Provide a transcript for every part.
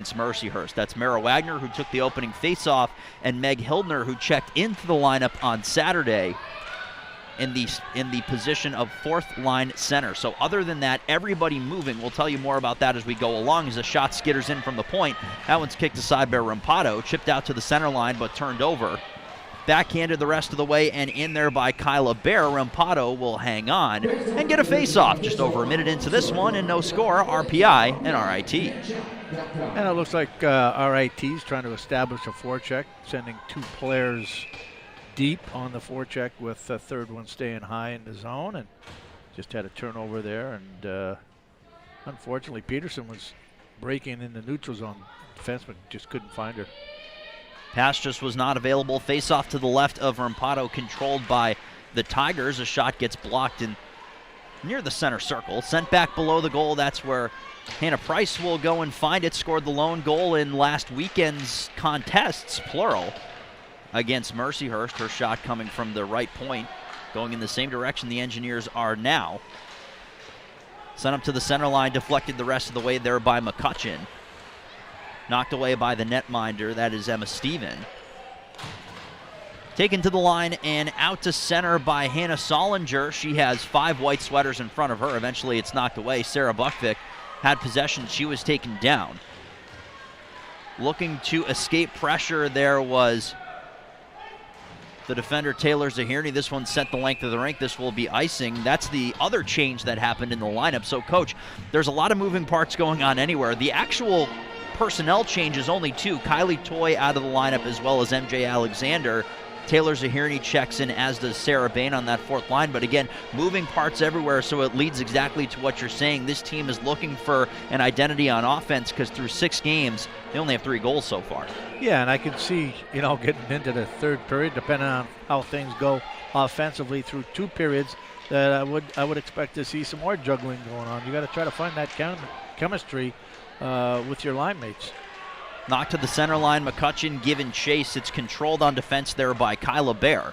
It's Mercyhurst. That's Mara Wagner, who took the opening faceoff, and Meg Hildner, who checked into the lineup on Saturday in the position of fourth line center. So other than that, everybody moving. We'll tell you more about that as we go along as the shot skitters in from the point. That one's kicked aside by Rampado, chipped out to the center line but turned over. Backhanded the rest of the way and in there by Kyla Bear. Rampado will hang on and get a face-off. Just over a minute into this one and no score. RPI and RIT. And it looks like RIT's trying to establish a forecheck, sending two players deep on the forecheck with the third one staying high in the zone, and just had a turnover there. And unfortunately, Peterson was breaking in the neutral zone. Defenseman just couldn't find her. Pass just was not available. Face off to the left of Rampado, controlled by the Tigers. A shot gets blocked in near the center circle. Sent back below the goal. That's where Hannah Price will go and find it. Scored the lone goal in last weekend's contests, plural, against Mercyhurst. Her shot coming from the right point, going in the same direction the Engineers are now. Sent up to the center line, deflected the rest of the way there by McCutcheon. Knocked away by the netminder, that is Emma Stephen. Taken to the line and out to center by Hannah Solinger. She has 5 white sweaters in front of her. Eventually it's knocked away. Sarah Buckvik had possession. She was taken down. Looking to escape pressure there was the defender Taylor Zahirny. This one sent the length of the rink. This will be icing. That's the other change that happened in the lineup. So, Coach, there's a lot of moving parts going on anywhere. The actual personnel changes only 2. Kylie Toy out of the lineup as well as MJ Alexander. Taylor Zahirny checks in, as does Sarah Bain on that fourth line. But again, moving parts everywhere, so it leads exactly to what you're saying. This team is looking for an identity on offense because through 6 games, they only have 3 goals so far. Yeah, and I can see, getting into the third period, depending on how things go offensively through 2 periods, that I would expect to see some more juggling going on. You got to try to find that chemistry with your line mates. Knocked to the center line, McCutcheon given chase. It's controlled on defense there by Kyla Bear.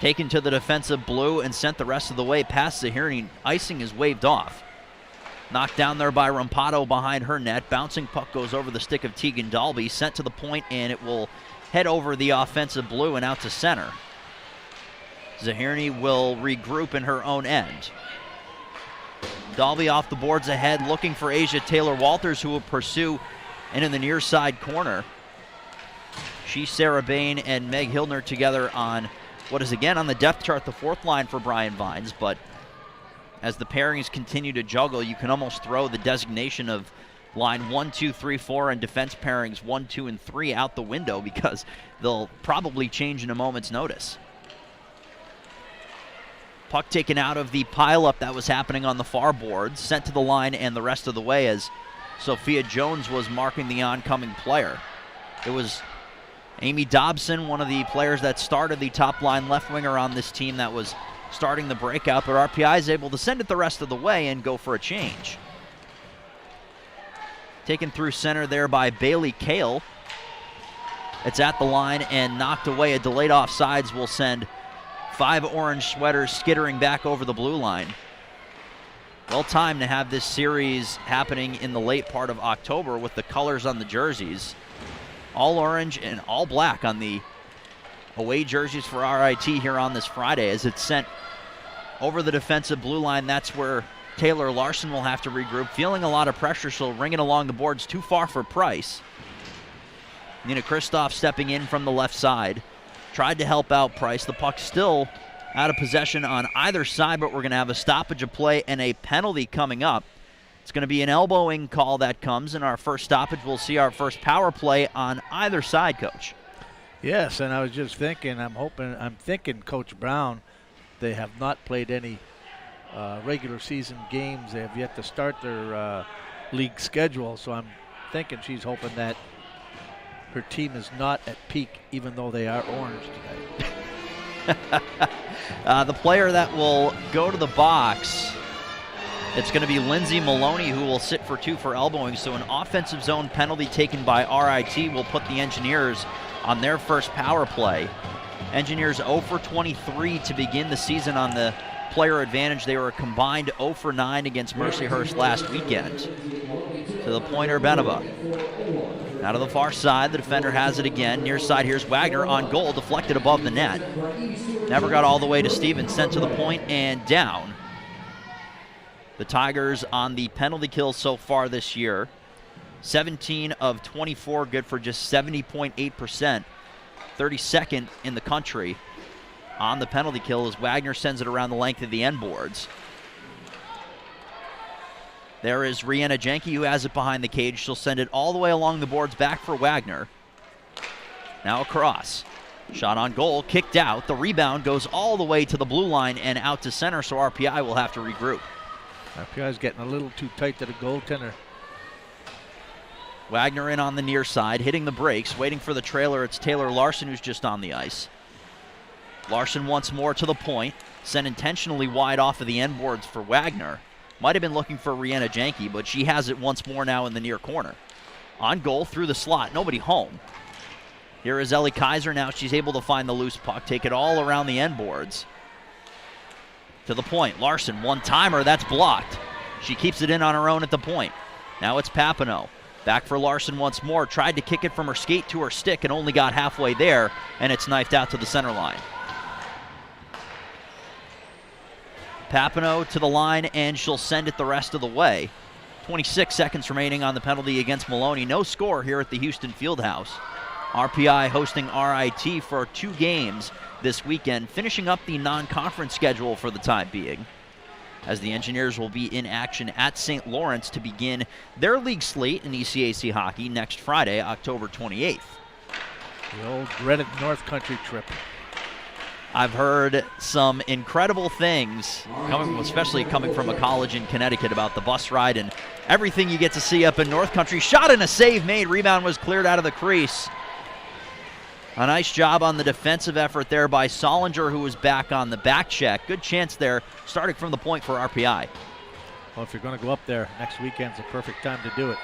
Taken to the defensive blue and sent the rest of the way past Zahirny. Icing is waved off. Knocked down there by Rampado behind her net. Bouncing puck goes over the stick of Tegan Dalby. Sent to the point, and it will head over the offensive blue and out to center. Zahirny will regroup in her own end. Dalby off the boards ahead, looking for Asia Taylor-Walters, who will pursue. And in the near side corner, Sarah Bain and Meg Hildner together on what is again on the depth chart the 4th line for Brian Vines. But as the pairings continue to juggle, you can almost throw the designation of line 1, 2, 3, 4 and defense pairings 1, 2, and 3 out the window, because they'll probably change in a moment's notice. Puck taken out of the pileup that was happening on the far boards, sent to the line and the rest of the way as Sophia Jones was marking the oncoming player. It was Amy Dobson, one of the players that started the top line left winger on this team, that was starting the breakout, but RPI is able to send it the rest of the way and go for a change. Taken through center there by Bailey Kale. It's at the line and knocked away. A delayed offsides will send 5 orange sweaters skittering back over the blue line. Well timed to have this series happening in the late part of October with the colors on the jerseys. All orange and all black on the away jerseys for RIT here on this Friday as it's sent over the defensive blue line. That's where Taylor Larson will have to regroup. Feeling a lot of pressure, she'll ring it along the boards too far for Price. Nina Kristoff stepping in from the left side. Tried to help out Price. The puck still out of possession on either side, but we're going to have a stoppage of play and a penalty coming up. It's going to be an elbowing call that comes in our first stoppage. We'll see our first power play on either side, Coach. Yes, and I was just thinking, I'm thinking Coach Brown, they have not played any regular season games. They have yet to start their league schedule, so I'm thinking she's hoping that her team is not at peak, even though they are orange tonight. The player that will go to the box, it's going to be Lindsay Maloney, who will sit for 2 for elbowing. So an offensive zone penalty taken by RIT will put the Engineers on their first power play. Engineers 0 for 23 to begin the season on the player advantage. They were a combined 0 for 9 against Mercyhurst last weekend. To the point, Urbanova. Out of the far side, the defender has it again. Near side, here's Wagner on goal, deflected above the net. Never got all the way to Stevens, sent to the point and down. The Tigers on the penalty kills so far this year. 17 of 24, good for just 70.8%. 32nd in the country on the penalty kill as Wagner sends it around the length of the end boards. There is Rihanna Jenke who has it behind the cage. She'll send it all the way along the boards back for Wagner. Now across. Shot on goal, kicked out. The rebound goes all the way to the blue line and out to center, so RPI will have to regroup. RPI is getting a little too tight to the goaltender. Wagner in on the near side, hitting the brakes, waiting for the trailer. It's Taylor Larson who's just on the ice. Larson once more to the point, sent intentionally wide off of the end boards for Wagner. Might have been looking for Rihanna Jenke, but she has it once more now in the near corner. On goal, through the slot, nobody home. Here is Ellie Kaiser now. She's able to find the loose puck, take it all around the end boards. To the point, Larson, one-timer, that's blocked. She keeps it in on her own at the point. Now it's Papineau. Back for Larson once more, tried to kick it from her skate to her stick and only got halfway there, and it's knifed out to the center line. Papineau to the line, and she'll send it the rest of the way. 26 seconds remaining on the penalty against Maloney. No score here at the Houston Fieldhouse. RPI hosting RIT for 2 games this weekend, finishing up the non-conference schedule for the time being, as the Engineers will be in action at St. Lawrence to begin their league slate in ECAC hockey next Friday, October 28th. The old dreaded North Country trip. I've heard some incredible things, especially coming from a college in Connecticut, about the bus ride and everything you get to see up in North Country. Shot and a save made. Rebound was cleared out of the crease. A nice job on the defensive effort there by Solinger, who was back on the back check. Good chance there, starting from the point for RPI. Well, if you're going to go up there, next weekend's the perfect time to do it.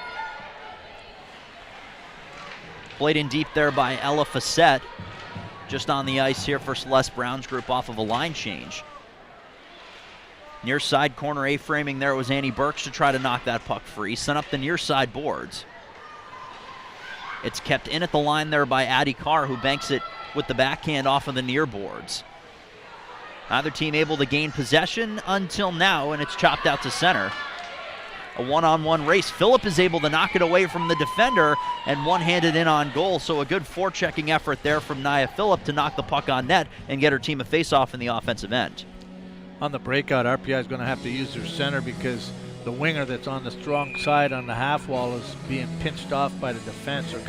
Played in deep there by Ella Facette. Just on the ice here for Celeste Brown's group off of a line change. Near side corner A-framing there was Annie Burks to try to knock that puck free. Sent up the near side boards. It's kept in at the line there by Addie Carr, who banks it with the backhand off of the near boards. Neither team able to gain possession until now, and it's chopped out to center. A one-on-one race. Phillip is able to knock it away from the defender and one-handed in on goal, so a good forechecking effort there from Nia Phillip to knock the puck on net and get her team a face-off in the offensive end. On the breakout, RPI is going to have to use their center because the winger that's on the strong side on the half wall is being pinched off by the defense or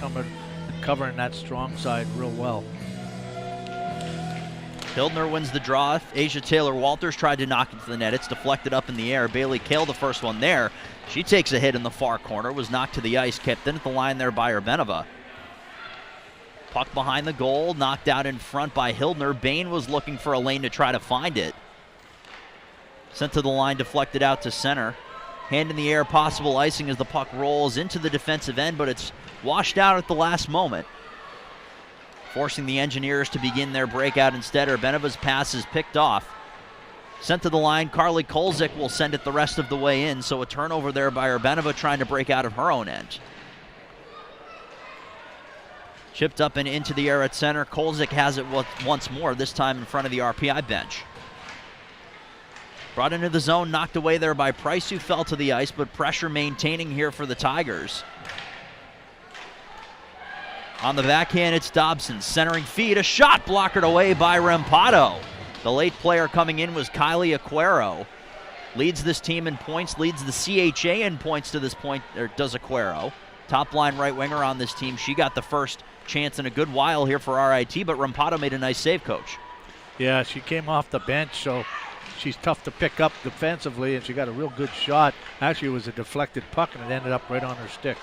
covering that strong side real well. Hildner wins the draw. Asia Taylor-Walters tried to knock it to the net. It's deflected up in the air. Bailey Kale, the first one there. She takes a hit in the far corner, was knocked to the ice, kept in at the line there by Urbanova. Puck behind the goal, knocked out in front by Hildner. Bain was looking for a lane to try to find it. Sent to the line, deflected out to center. Hand in the air, possible icing as the puck rolls into the defensive end, but it's washed out at the last moment, forcing the Engineers to begin their breakout instead. Urbanova's pass is picked off. Sent to the line, Carly Kolzik will send it the rest of the way in, so a turnover there by Urbanova trying to break out of her own end. Chipped up and into the air at center. Kolzik has it once more, this time in front of the RPI bench. Brought into the zone, knocked away there by Price, who fell to the ice, but pressure maintaining here for the Tigers. On the backhand, it's Dobson. Centering feed, a shot blockered away by Rampado. The late player coming in was Kylie Aquero. Leads this team in points, leads the CHA in points to this point, or does Aquero. Top line right winger on this team. She got the first chance in a good while here for RIT, but Rampado made a nice save, Coach. Yeah, she came off the bench, so she's tough to pick up defensively, and she got a real good shot. Actually, it was a deflected puck, and it ended up right on her stick.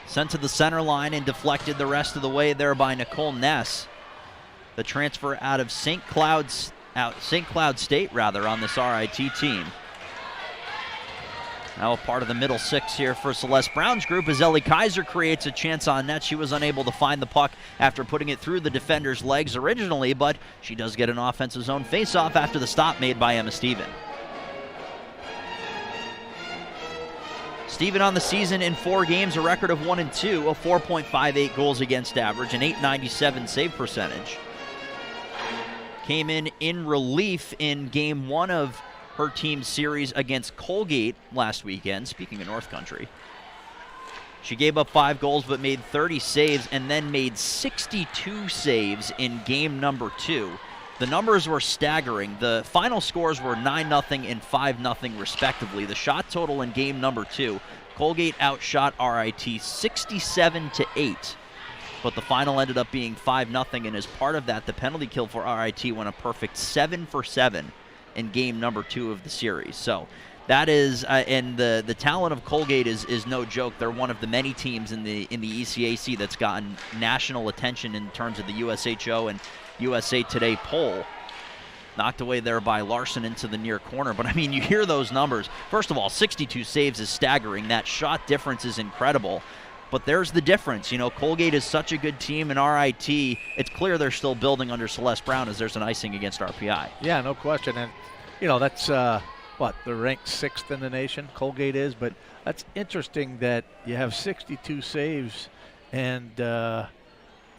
Sent to the center line and deflected the rest of the way there by Nicole Ness. The transfer out of St. Cloud State on this RIT team. Now a part of the middle six here for Celeste Brown's group as Ellie Kaiser creates a chance on net. She was unable to find the puck after putting it through the defender's legs originally, but she does get an offensive zone faceoff after the stop made by Emma Stephen. Steven on the season in 4 games, a record of 1-2, a 4.58 goals against average, an .897 save percentage. Came in relief in game 1 of her team's series against Colgate last weekend, speaking of North Country. She gave up 5 goals but made 30 saves and then made 62 saves in game number 2. The numbers were staggering. The final scores were 9-0 and 5-0 respectively. The shot total in game number 2, Colgate outshot RIT 67-8. But the final ended up being 5-0, and as part of that, the penalty kill for RIT went a perfect 7 for 7 in game number 2 of the series. So that is, and the talent of Colgate is no joke. They're one of the many teams in the ECAC that's gotten national attention in terms of the USHO and USA Today poll. Knocked away there by Larson into the near corner. But, I mean, you hear those numbers. First of all, 62 saves is staggering. That shot difference is incredible. But there's the difference. You know, Colgate is such a good team, and RIT, it's clear they're still building under Celeste Brown as there's an icing against RPI. Yeah, no question. And, you know, that's, they're ranked 6th in the nation, Colgate is. But that's interesting that you have 62 saves, and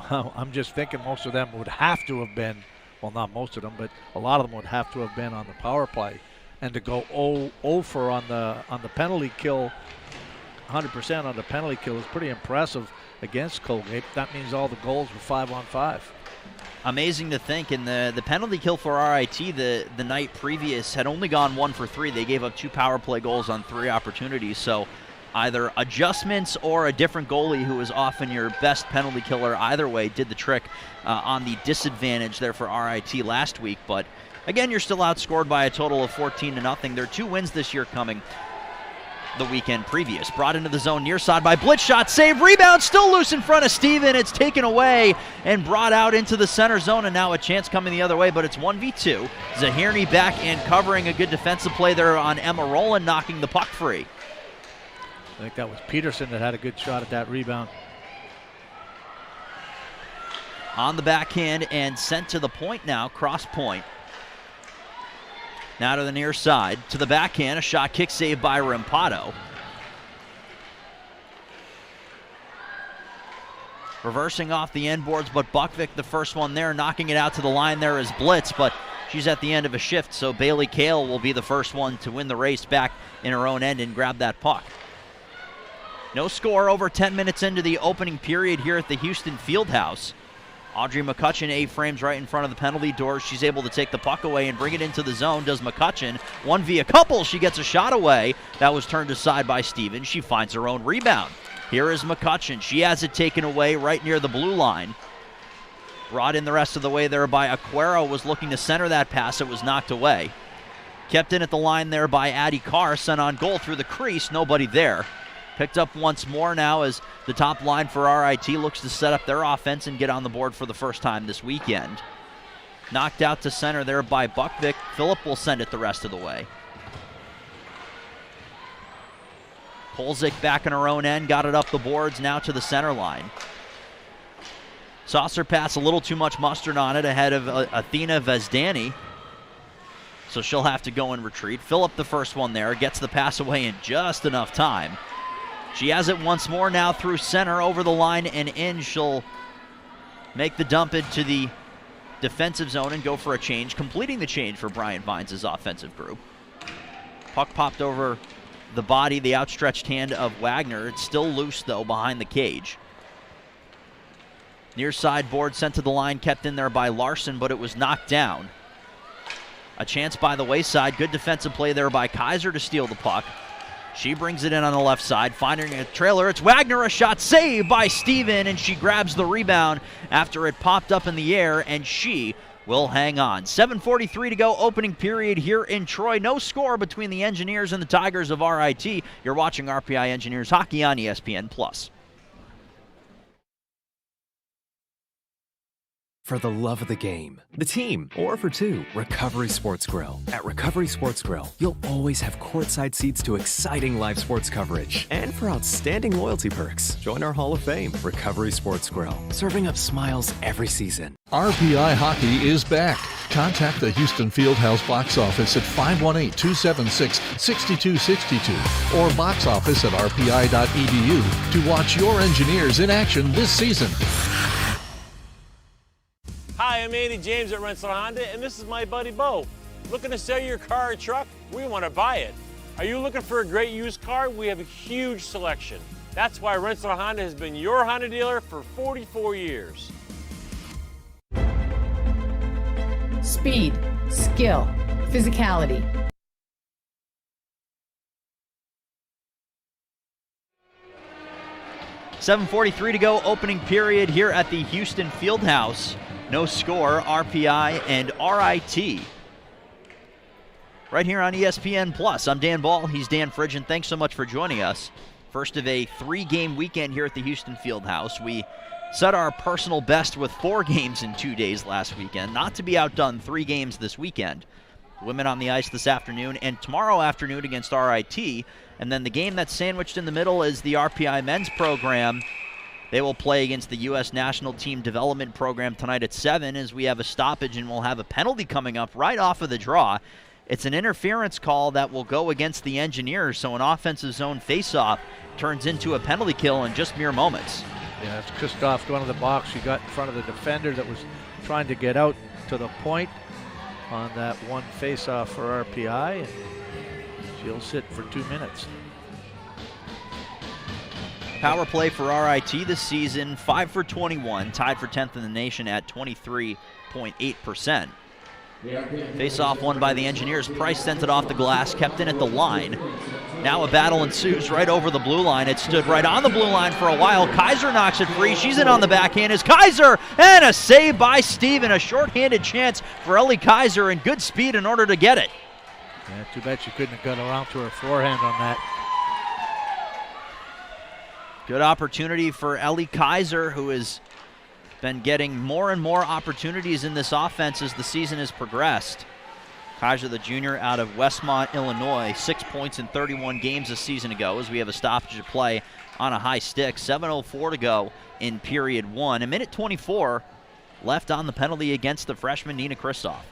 I'm just thinking most of them would have to have been, well, not most of them, but a lot of them would have to have been on the power play. And to go 0 for on the penalty kill, 100% on the penalty kill is pretty impressive against Colgate. That means all the goals were 5-on-5. Amazing to think. And the penalty kill for RIT the night previous had only gone 1 for 3. They gave up 2 power play goals on 3 opportunities. So either adjustments or a different goalie who is often your best penalty killer either way did the trick on the disadvantage there for RIT last week. But again, you're still outscored by a total of 14-0. There are 2 wins this year coming the weekend previous. Brought into the zone near side by Blitz, shot, save, rebound, still loose in front of Steven. It's taken away and brought out into the center zone, and now a chance coming the other way, but it's 1v2. Zahirny back and covering a good defensive play there on Emma Rowland, knocking the puck free. I think that was Peterson that had a good shot at that rebound. On the backhand and sent to the point now, cross point. Now to the near side, to the backhand, a shot kick saved by Rampado. Reversing off the end boards, but Buckvik, the first one there, knocking it out to the line there is Blitz, but she's at the end of a shift, so Bailey Kale will be the first one to win the race back in her own end and grab that puck. No score over 10 minutes into the opening period here at the Houston Fieldhouse. Audrey McCutcheon A-frames right in front of the penalty door. She's able to take the puck away and bring it into the zone. Does McCutcheon. 1v2. She gets a shot away. That was turned aside by Stevens. She finds her own rebound. Here is McCutcheon. She has it taken away right near the blue line. Brought in the rest of the way there by Aquero. Was looking to center that pass. It was knocked away. Kept in at the line there by Addie Carr. Sent on goal through the crease. Nobody there. Picked up once more now as the top line for RIT looks to set up their offense and get on the board for the first time this weekend. Knocked out to center there by Buckvik. Phillip will send it the rest of the way. Kolzik back in her own end, got it up the boards, now to the center line. Saucer pass, a little too much mustard on it ahead of Athena Vezdani. So she'll have to go and retreat. Phillip the first one there, gets the pass away in just enough time. She has it once more now through center, over the line and in. She'll make the dump into the defensive zone and go for a change, completing the change for Brian Vines' offensive group. Puck popped over the body, the outstretched hand of Wagner. It's still loose, though, behind the cage. Near side board sent to the line, kept in there by Larson, but it was knocked down. A chance by the wayside. Good defensive play there by Kaiser to steal the puck. She brings it in on the left side, finding a trailer. It's Wagner, a shot saved by Steven, and she grabs the rebound after it popped up in the air, and she will hang on. 7:43 to go, opening period here in Troy. No score between the Engineers and the Tigers of RIT. You're watching RPI Engineers Hockey on ESPN+. For the love of the game, the team, or for two, Recovery Sports Grill. At Recovery Sports Grill, you'll always have courtside seats to exciting live sports coverage. And for outstanding loyalty perks, join our Hall of Fame, Recovery Sports Grill, serving up smiles every season. RPI Hockey is back. Contact the Houston Fieldhouse box office at 518-276-6262 or box office at rpi.edu to watch your Engineers in action this season. Hi, I'm Andy James at Rensselaer Honda, and this is my buddy Bo. Looking to sell your car or truck? We want to buy it. Are you looking for a great used car? We have a huge selection. That's why Rensselaer Honda has been your Honda dealer for 44 years. Speed, skill, physicality. .743 to go, opening period here at the Houston Fieldhouse. No score, RPI and RIT. Right here on ESPN+. I'm Dan Ball, he's Dan Fridgen. Thanks so much for joining us. First of a 3-game weekend here at the Houston Fieldhouse. We set our personal best with 4 games in 2 days last weekend. Not to be outdone, 3 games this weekend. Women on the ice this afternoon and tomorrow afternoon against RIT. And then the game that's sandwiched in the middle is the RPI men's program. They will play against the U.S. National Team Development Program tonight at 7 as we have a stoppage and we'll have a penalty coming up right off of the draw. It's an interference call that will go against the Engineers, so an offensive zone faceoff turns into a penalty kill in just mere moments. Yeah, it's Christoph going to the box. She got in front of the defender that was trying to get out to the point on that one faceoff for RPI, and she'll sit for 2 minutes. Power play for RIT this season, 5 for 21, tied for 10th in the nation at 23.8%. Face-off won by the Engineers. Price sends it off the glass, kept in at the line. Now a battle ensues right over the blue line. It stood right on the blue line for a while. Kaiser knocks it free. She's in on the backhand is Kaiser, and a save by Steven. A shorthanded chance for Ellie Kaiser and good speed in order to get it. Yeah, too bad she couldn't have got around to her forehand on that. Good opportunity for Ellie Kaiser, who has been getting more and more opportunities in this offense as the season has progressed. Kaiser, the junior out of Westmont, Illinois, 6 points in 31 games a season ago as we have a stoppage of play on a high stick. 7:04 to go in period 1. A minute 24 left on the penalty against the freshman Nina Kristoff.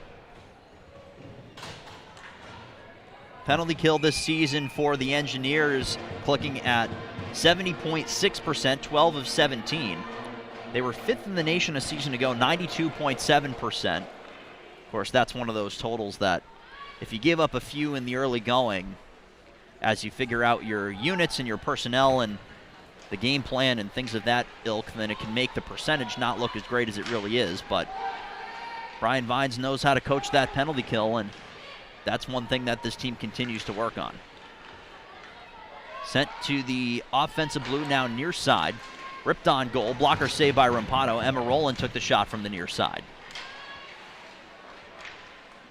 Penalty kill this season for the Engineers, clicking at 70.6%, 12 of 17. They were 5th in the nation a season ago, 92.7%. Of course, that's one of those totals that if you give up a few in the early going, as you figure out your units and your personnel and the game plan and things of that ilk, then it can make the percentage not look as great as it really is. But Brian Vines knows how to coach that penalty kill, and that's one thing that this team continues to work on. Sent to the offensive blue now near side. Ripped on goal. Blocker save by Rampado. Emma Rowland took the shot from the near side.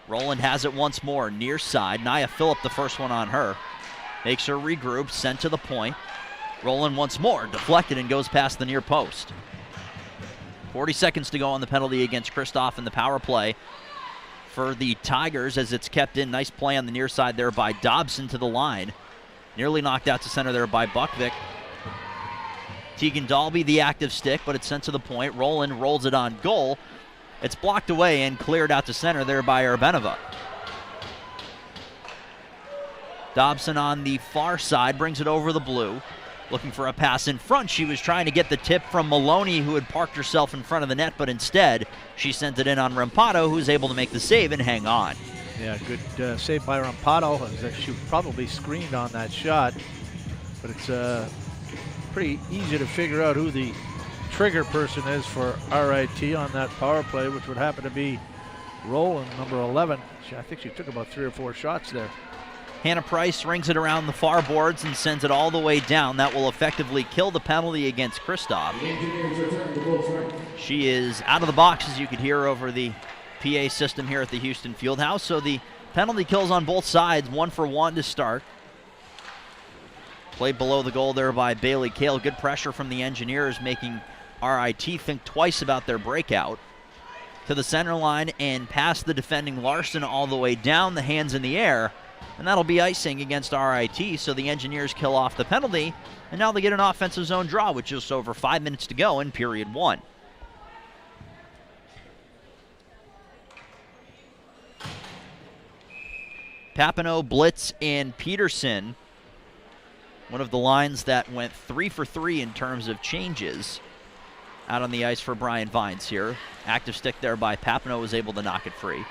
Rowland has it once more. Near side. Nia Phillip the first one on her. Makes her regroup. Sent to the point. Rowland once more. Deflected and goes past the near post. 40 seconds to go on the penalty against Kristoff in the power play for the Tigers as it's kept in. Nice play on the near side there by Dobson to the line. Nearly knocked out to center there by Buckvick. Tegan Dalby the active stick, but it's sent to the point. Rowland rolls it on goal. It's blocked away and cleared out to center there by Urbanova. Dobson on the far side brings it over the blue. Looking for a pass in front. She was trying to get the tip from Maloney, who had parked herself in front of the net, but instead she sent it in on Rampado, who's able to make the save and hang on. Yeah, good save by Rampado. She probably screened on that shot, but it's pretty easy to figure out who the trigger person is for RIT on that power play, which would happen to be Rowland, number 11. I think she took about 3 or 4 shots there. Hannah Price rings it around the far boards and sends it all the way down. That will effectively kill the penalty against Kristoff. She is out of the box, as you could hear over the PA system here at the Houston Fieldhouse. So the penalty kills on both sides, 1 for 1 to start. Played below the goal there by Bailey Kale. Good pressure from the Engineers, making RIT think twice about their breakout. To the center line and past the defending Larson all the way down, the hands in the air. And that'll be icing against RIT, so the Engineers kill off the penalty. And now they get an offensive zone draw with just over 5 minutes to go in period 1. Papineau, Blitz, and Peterson. One of the lines that went 3 for 3 in terms of changes out on the ice for Brian Vines here. Active stick there by Papineau, was able to knock it free.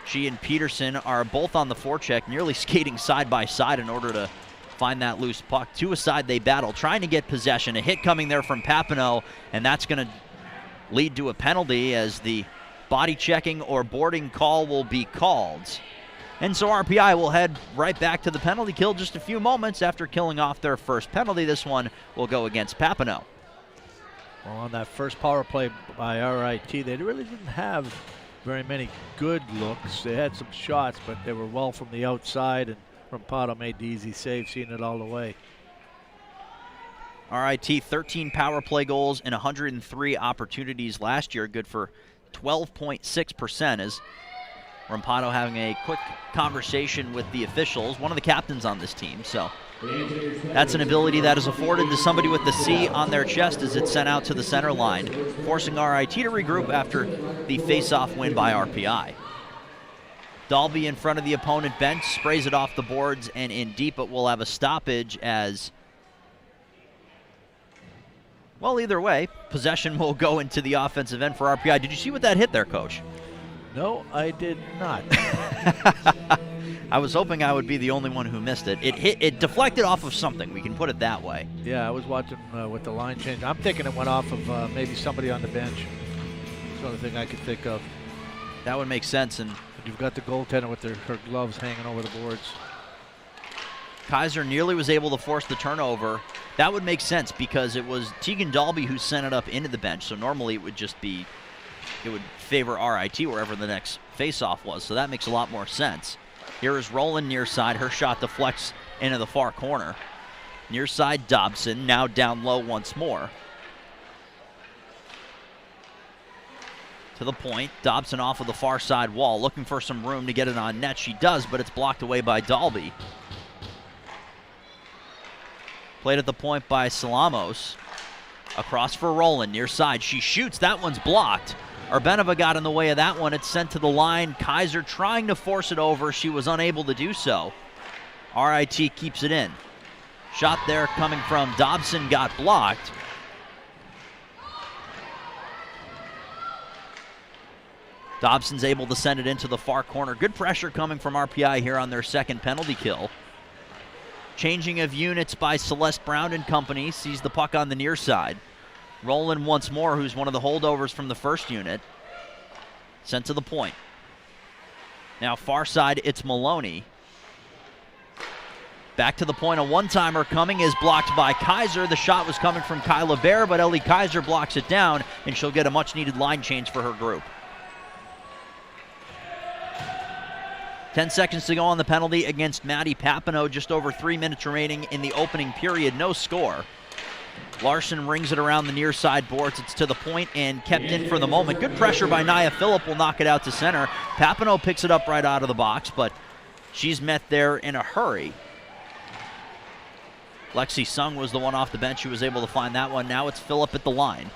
She and Peterson are both on the forecheck, nearly skating side by side in order to find that loose puck. Two aside they battle, trying to get possession. A hit coming there from Papineau, and that's going to lead to a penalty as the body checking or boarding call will be called. And so RPI will head right back to the penalty kill just a few moments after killing off their first penalty. This one will go against Papineau. Well, on that first power play by RIT, they really didn't have very many good looks. They had some shots, but they were well from the outside, and Rampado made the easy save, seeing it all the way. RIT 13 power play goals and 103 opportunities last year, good for 12.6%, as Rampado having a quick conversation with the officials, one of the captains on this team. So that's an ability that is afforded to somebody with the C on their chest as it's sent out to the center line, forcing RIT to regroup after the face-off win by RPI. Dalby in front of the opponent bench, sprays it off the boards and in deep, but will have a stoppage as, well, either way, possession will go into the offensive end for RPI. Did you see what that hit there, Coach? No, I did not. I was hoping I would be the only one who missed it. It deflected off of something, we can put it that way. Yeah, I was watching with the line change. I'm thinking it went off of maybe somebody on the bench. That's the only thing I could think of. That would make sense. And you've got the goaltender with her gloves hanging over the boards. Kaiser nearly was able to force the turnover. That would make sense because it was Tegan Dalby who sent it up into the bench. So normally it would just be, it would favor RIT wherever the next face-off was. So that makes a lot more sense. Here is Rowland near side. Her shot deflects into the far corner. Near side Dobson, now down low once more. To the point, Dobson off of the far side wall, looking for some room to get it on net. She does, but it's blocked away by Dalby. Played at the point by Salamos. Across for Rowland, near side. She shoots, that one's blocked. Arbenova got in the way of that one. It's sent to the line. Kaiser trying to force it over. She was unable to do so. RIT keeps it in. Shot there coming from Dobson got blocked. Dobson's able to send it into the far corner. Good pressure coming from RPI here on their second penalty kill. Changing of units by Celeste Brown and company. Sees the puck on the near side. Rowland once more, who's one of the holdovers from the first unit. Sent to the point. Now far side, it's Maloney. Back to the point, a one-timer coming is blocked by Kaiser. The shot was coming from Kyla Bear, but Ellie Kaiser blocks it down, and she'll get a much-needed line change for her group. 10 seconds to go on the penalty against Maddie Papineau. Just over 3 minutes remaining in the opening period. No score. Larson rings it around the near side boards. It's to the point and kept in for the moment. Good pressure by Nia Phillip will knock it out to center. Papineau picks it up right out of the box, but she's met there in a hurry. Lexi Sung was the one off the bench who was able to find that one. Now it's Phillip at the line.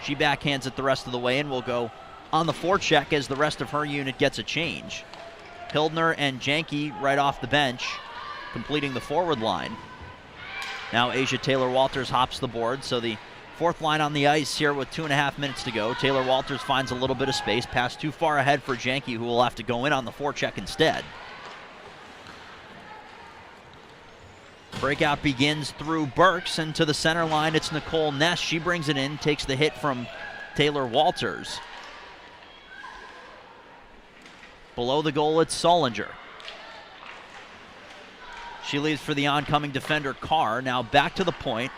She backhands it the rest of the way and will go on the forecheck as the rest of her unit gets a change. Hildner and Janke right off the bench, completing the forward line. Now Asia Taylor-Walters hops the board, so the fourth line on the ice here with 2.5 minutes to go. Taylor-Walters finds a little bit of space, pass too far ahead for Janke, who will have to go in on the forecheck instead. Breakout begins through Burks, and to the center line, it's Nicole Ness. She brings it in, takes the hit from Taylor-Walters. Below the goal, it's Solinger. She leaves for the oncoming defender, Carr. Now back to the point.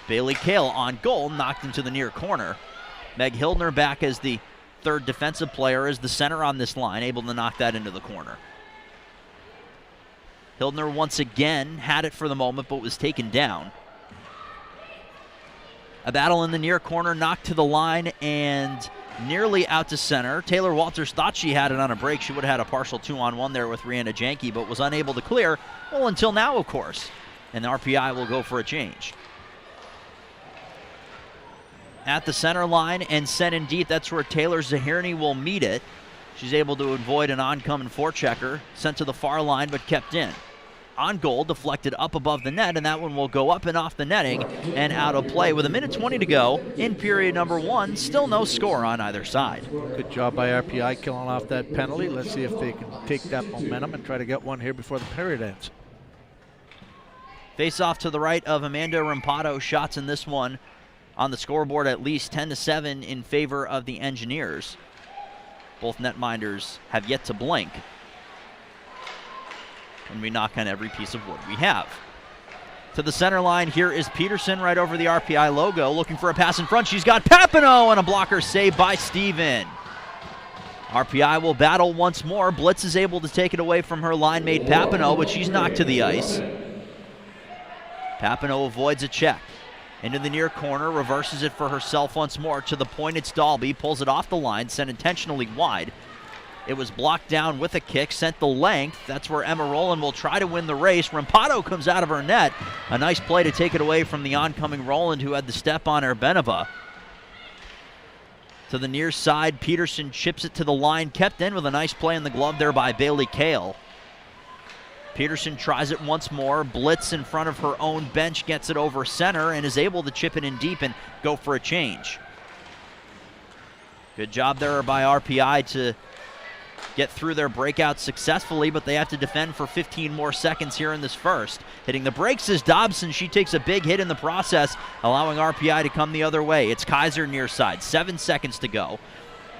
Bailey Kale on goal, knocked into the near corner. Meg Hildner back as the third defensive player, as the center on this line, able to knock that into the corner. Hildner once again had it for the moment, but was taken down. A battle in the near corner, knocked to the line and nearly out to center. Taylor-Walters thought she had it on a break. She would have had a partial 2-on-1 there with Rihanna Janke, but was unable to clear. Well, until now, of course. And the RPI will go for a change. At the center line and sent in deep. That's where Taylor Zahirny will meet it. She's able to avoid an oncoming forechecker, sent to the far line but kept in. On goal, deflected up above the net, and that one will go up and off the netting and out of play. With 1:20 to go in period number 1, still no score on either side. Good job by RPI killing off that penalty. Let's see if they can take that momentum and try to get one here before the period ends. Face off to the right of Amanda Rampado. Shots in this one on the scoreboard at least 10-7 in favor of the Engineers. Both netminders have yet to blink. And we knock on every piece of wood we have. To the center line, here is Peterson right over the RPI logo, looking for a pass in front. She's got Papineau, and a blocker saved by Steven. RPI will battle once more. Blitz is able to take it away from her line mate Papineau, but she's knocked to the ice. Papineau avoids a check. Into the near corner, reverses it for herself once more. To the point, it's Dalby, pulls it off the line, sent intentionally wide. It was blocked down with a kick, sent the length. That's where Emma Rowland will try to win the race. Rampado comes out of her net. A nice play to take it away from the oncoming Rowland, who had the step on Erbenova. To the near side, Peterson chips it to the line, kept in with a nice play in the glove there by Bailey Kale. Peterson tries it once more. Blitz in front of her own bench, gets it over center, and is able to chip it in deep and go for a change. Good job there by RPI to get through their breakout successfully, but they have to defend for 15 more seconds here in this first. Hitting the brakes is Dobson. She takes a big hit in the process, allowing RPI to come the other way. It's Kaiser near side. 7 seconds to go.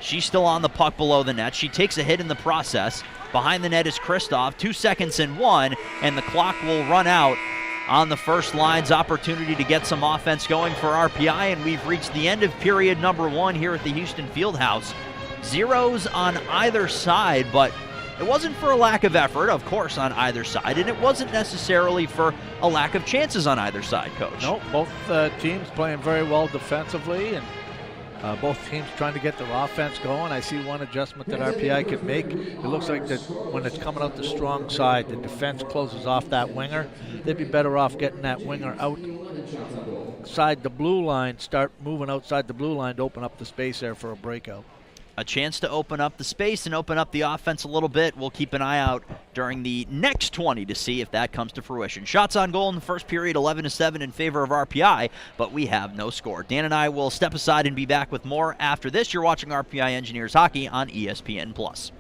She's still on the puck below the net. She takes a hit in the process. Behind the net is Kristoff. 2 seconds and 1, and the clock will run out on the first line's opportunity to get some offense going for RPI, and we've reached the end of period number 1 here at the Houston Fieldhouse. Zeros on either side, but it wasn't for a lack of effort, of course, on either side, and it wasn't necessarily for a lack of chances on either side, Coach. No, both teams playing very well defensively, and both teams trying to get their offense going. I see one adjustment that RPI can make. It looks like that when it's coming out the strong side, the defense closes off that winger. They'd be better off getting that winger outside the blue line, start moving outside the blue line to open up the space there for a breakout. A chance to open up the space and open up the offense a little bit. We'll keep an eye out during the next 20 to see if that comes to fruition. Shots on goal in the first period, 11-7 in favor of RPI, but we have no score. Dan and I will step aside and be back with more after this. You're watching RPI Engineers Hockey on ESPN+.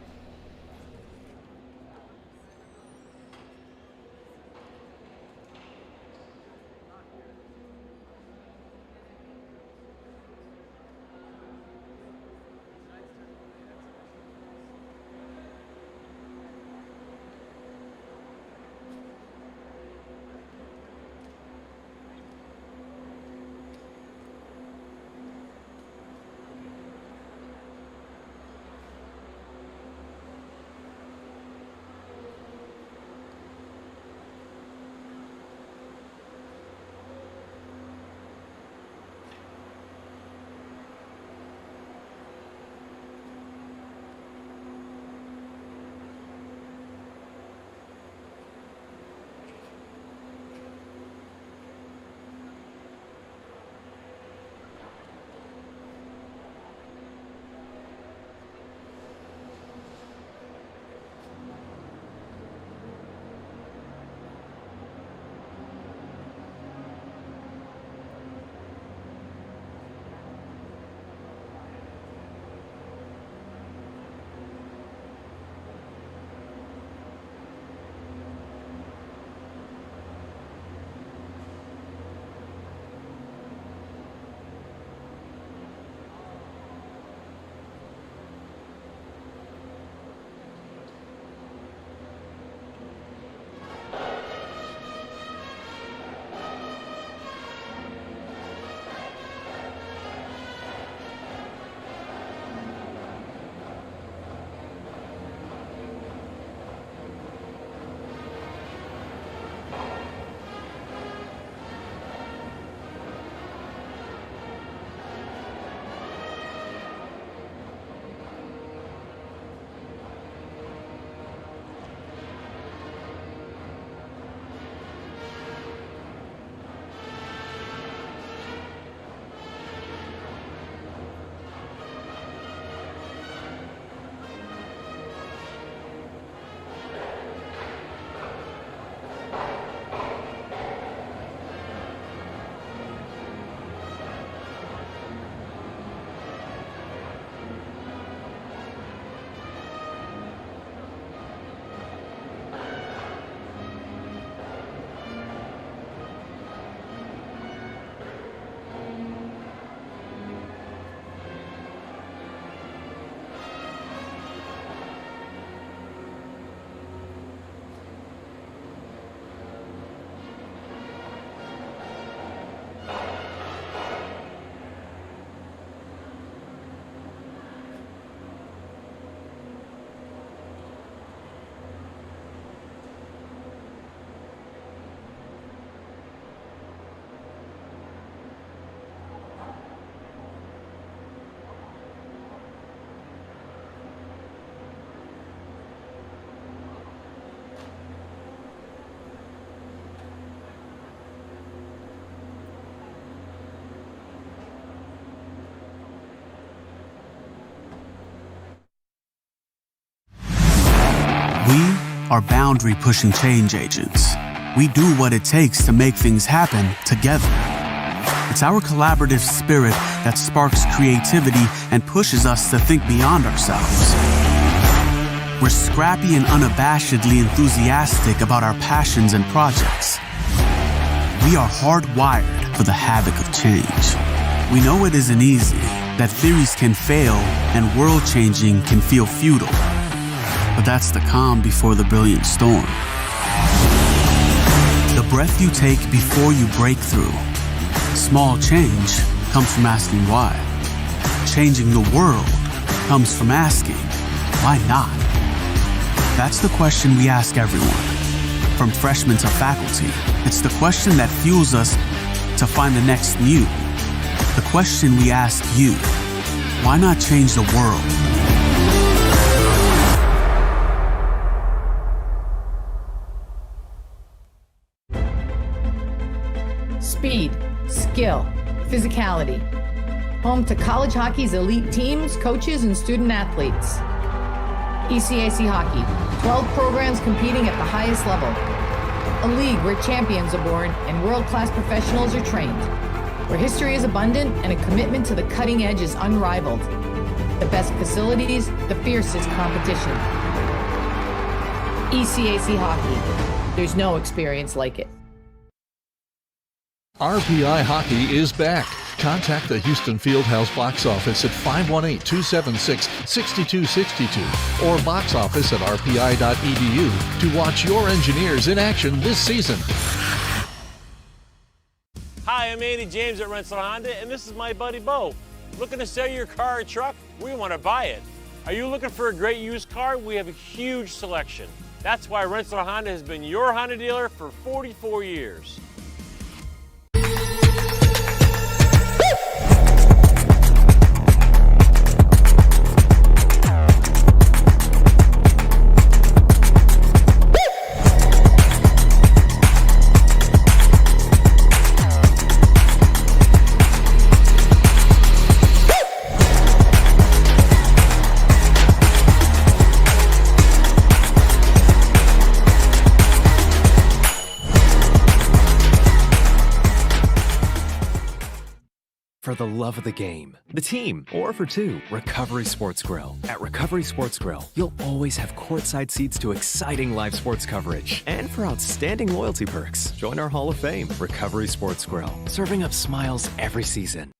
are boundary-pushing change agents. We do what it takes to make things happen together. It's our collaborative spirit that sparks creativity and pushes us to think beyond ourselves. We're scrappy and unabashedly enthusiastic about our passions and projects. We are hardwired for the havoc of change. We know it isn't easy, that theories can fail and world-changing can feel futile. But that's the calm before the brilliant storm. The breath you take before you break through. Small change comes from asking why. Changing the world comes from asking, why not? That's the question we ask everyone, from freshmen to faculty. It's the question that fuels us to find the next new. The question we ask you, why not change the world? Speed, skill, physicality. Home to college hockey's elite teams, coaches, and student athletes. ECAC Hockey, 12 programs competing at the highest level. A league where champions are born and world-class professionals are trained. Where history is abundant and a commitment to the cutting edge is unrivaled. The best facilities, the fiercest competition. ECAC Hockey. There's no experience like it. RPI Hockey is back. Contact the Houston Fieldhouse box office at 518-276-6262 or box office at rpi.edu to watch your engineers in action this season. Hi, I'm Andy James at Rensselaer Honda, and this is my buddy Bo. Looking to sell your car or truck? We want to buy it. Are you looking for a great used car? We have a huge selection. That's why Rensselaer Honda has been your Honda dealer for 44 years. For the love of the game, the team, or for two, Recovery Sports Grill. At Recovery Sports Grill, you'll always have courtside seats to exciting live sports coverage. And for outstanding loyalty perks, join our Hall of Fame, Recovery Sports Grill, serving up smiles every season.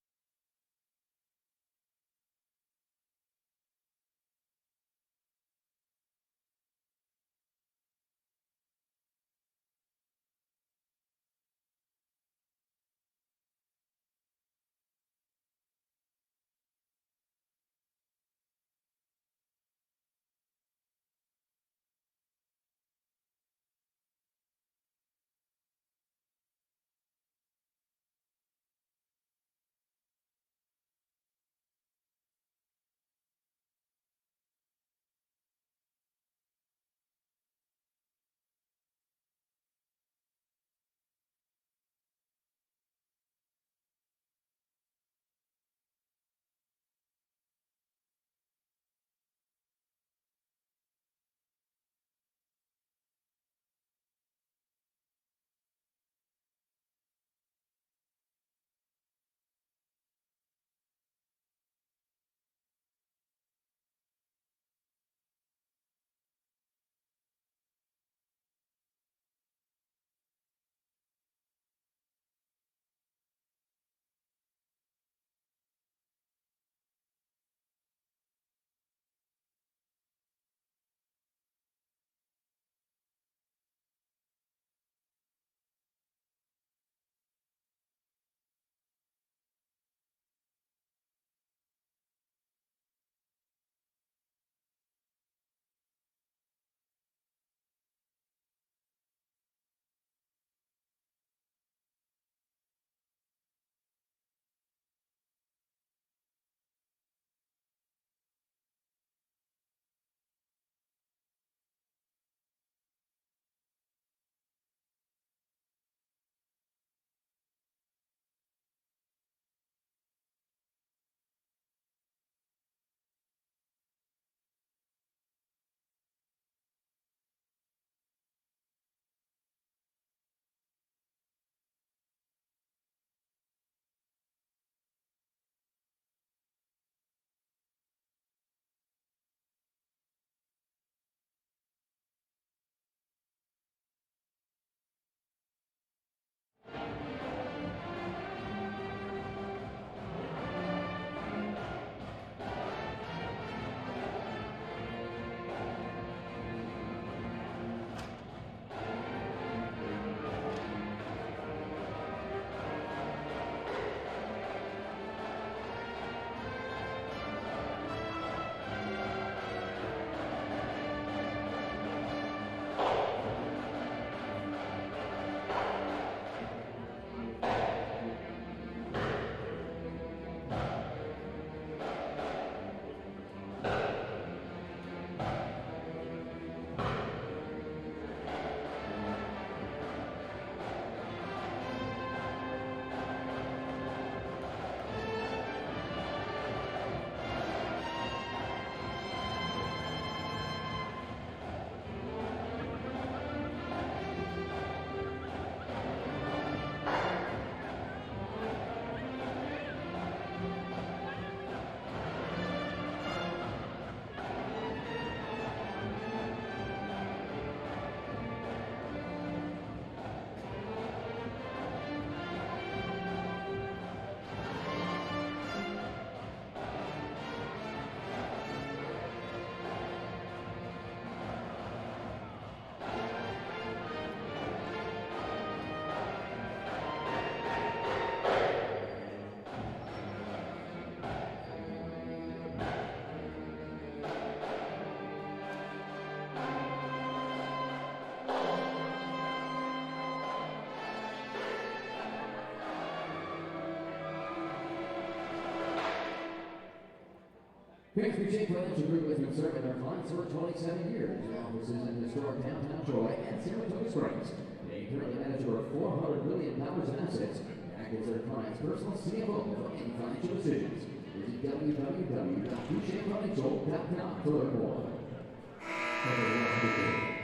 Transportation Financial Group has been serving their clients for 27 years. Offices in historic downtown Troy and Saratoga Springs. They currently manage over $400 billion in assets. Act as their client's personal CFO for any financial decisions. Visit www.boucherfinancial.com to learn more.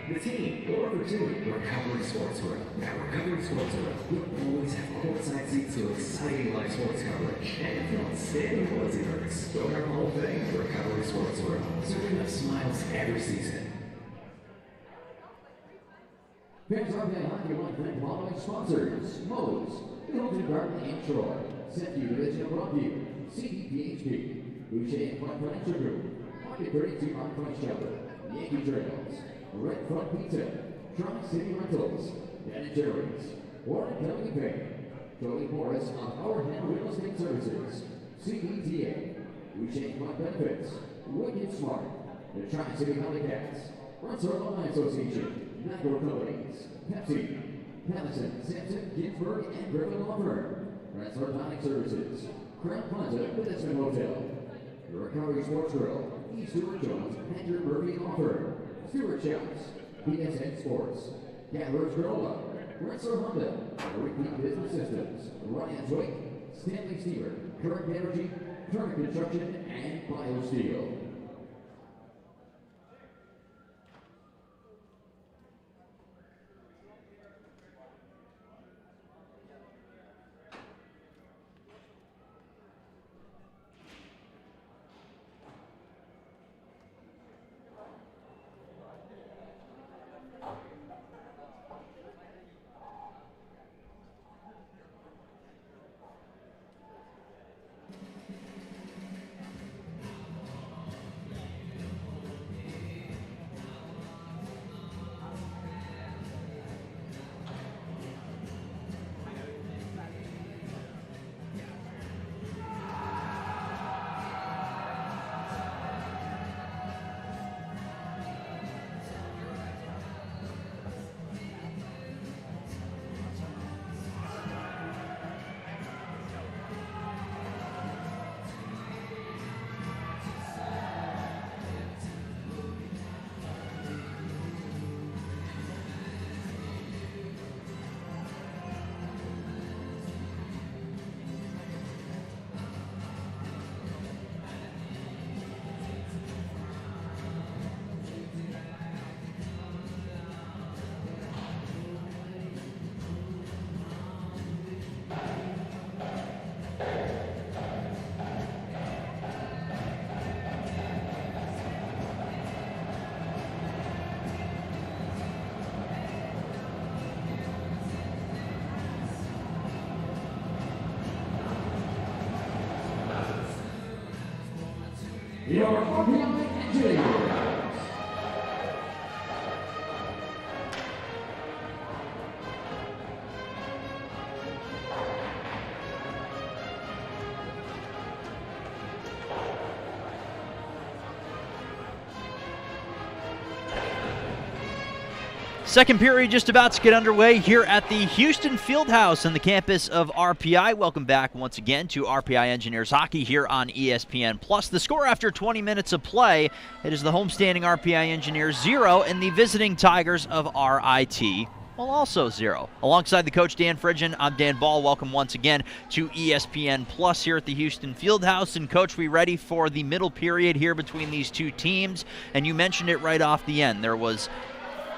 The team, 4 for 2, Recovery Sportswear. At Recovery Sportswear, you'll always have courtside seats to exciting live sports coverage and outstanding loyalty perks. Join our whole thing at Recovery Sportswear, serving up smiles every season. Fans RPI Hockey want to thank the following sponsors: Moe's, Hilton Garden and Troy, Centview Division of Broadview, CDPHP, Boucher and Clark Financial Group, Market 32 Mark Price Shelter, Yankee Trails, Red Front Pizza, Tri-City Rentals, Dan & Jerry's, Warren County Bank, Joey Morris on Howard Hand Real Estate Services, CDTA, Boucher and Clark Benefits, Wicked Smart, the Tri-City Valley Cats, Rensselaer Alumni Association, Nagro Companies, Pepsi, Patterson, Sampson, Ginsburg, and Griffin Law Firm, Rensselaer Tonic Services, Crown Plaza, Pedestrian Hotel, the Recovery Sports Grill, E. Stewart Jones, Andrew Murphy Law Firm, Stewart Shouts, PSN Sports, Gatherers Granola, Rensselaer Honda, Repeat Business Systems, Ryan Zoik, Stanley Stever, Current Energy, Current Construction, and BioSteel. Your RPI Engineers. Second period just about to get underway here at the Houston Fieldhouse on the campus of RPI. Welcome back once again to RPI Engineers Hockey here on ESPN+. The score after 20 minutes of play, it is the homestanding RPI Engineers 0 and the visiting Tigers of RIT, well, also 0. Alongside the coach Dan Fridgen, I'm Dan Ball. Welcome once again to ESPN+ here at the Houston Fieldhouse. And coach, we ready for the middle period here between these two teams? And you mentioned it right off the end. There was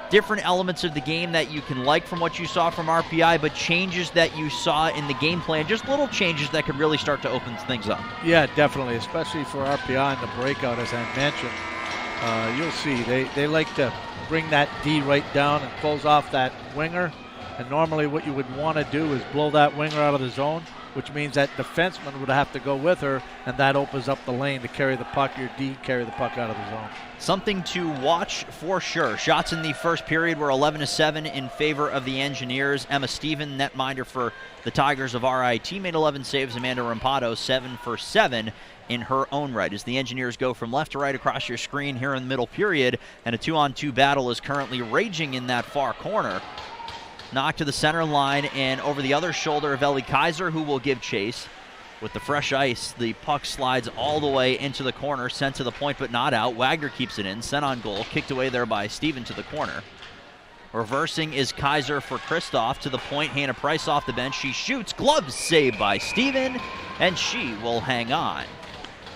different elements of the game that you can like from what you saw from RPI, but changes that you saw in the game plan, just little changes that could really start to open things up. Yeah, definitely, especially for RPI in the breakout, as I mentioned. You'll see they like to bring that D right down and close off that winger. And normally what you would want to do is blow that winger out of the zone, which means that defenseman would have to go with her, and that opens up the lane to carry the puck. Your D carry the puck out of the zone. Something to watch for sure. Shots in the first period were 11-7 in favor of the Engineers. Emma Stephen, netminder for the Tigers of RIT, made 11 saves. Amanda Rampado, 7 for 7 in her own right. As the Engineers go from left to right across your screen here in the middle period, and a 2-on-2 battle is currently raging in that far corner. Knocked to the center line and over the other shoulder of Ellie Kaiser, who will give chase. With the fresh ice, the puck slides all the way into the corner, sent to the point but not out. Wagner keeps it in, sent on goal, kicked away there by Steven to the corner. Reversing is Kaiser for Kristoff to the point. Hannah Price off the bench. She shoots. Glove saved by Steven, and she will hang on.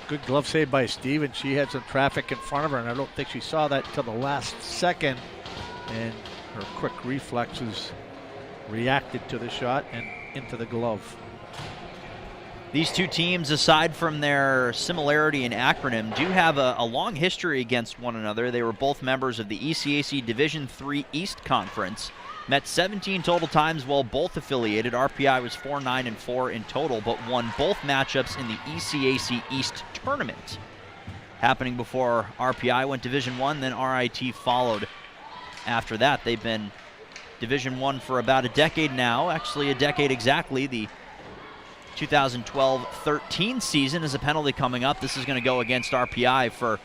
Good glove save by Steven. She had some traffic in front of her, and I don't think she saw that until the last second. And her quick reflexes reacted to the shot and into the glove. These two teams, aside from their similarity in acronym, do have a long history against one another. They were both members of the ECAC Division III East Conference. Met 17 total times while both affiliated. RPI was 4-9-4 in total, but won both matchups in the ECAC East Tournament. Happening before RPI went Division I, then RIT followed after that. They've been Division I for about a decade now, actually a decade exactly. The 2012-13 season is a penalty coming up. This is going to go against RPI for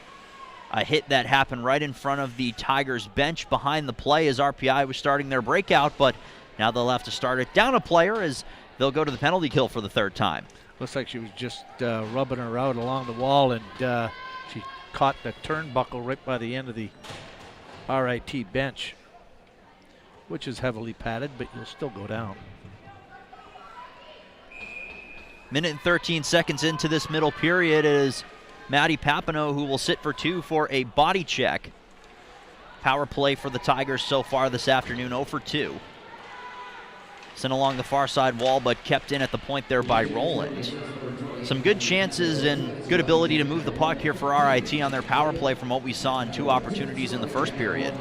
a hit that happened right in front of the Tigers bench behind the play as RPI was starting their breakout, but now they'll have to start it down a player as they'll go to the penalty kill for the third time. Looks like she was just rubbing her out along the wall, and she caught the turnbuckle right by the end of the RIT bench, which is heavily padded, but you'll still go down. Minute and 13 seconds into this middle period is Maddie Papineau, who will sit for two for a body check. Power play for the Tigers so far this afternoon, 0 for 2. Sent along the far side wall, but kept in at the point there by Roland. Some good chances and good ability to move the puck here for RIT on their power play from what we saw in 2 opportunities in the first period.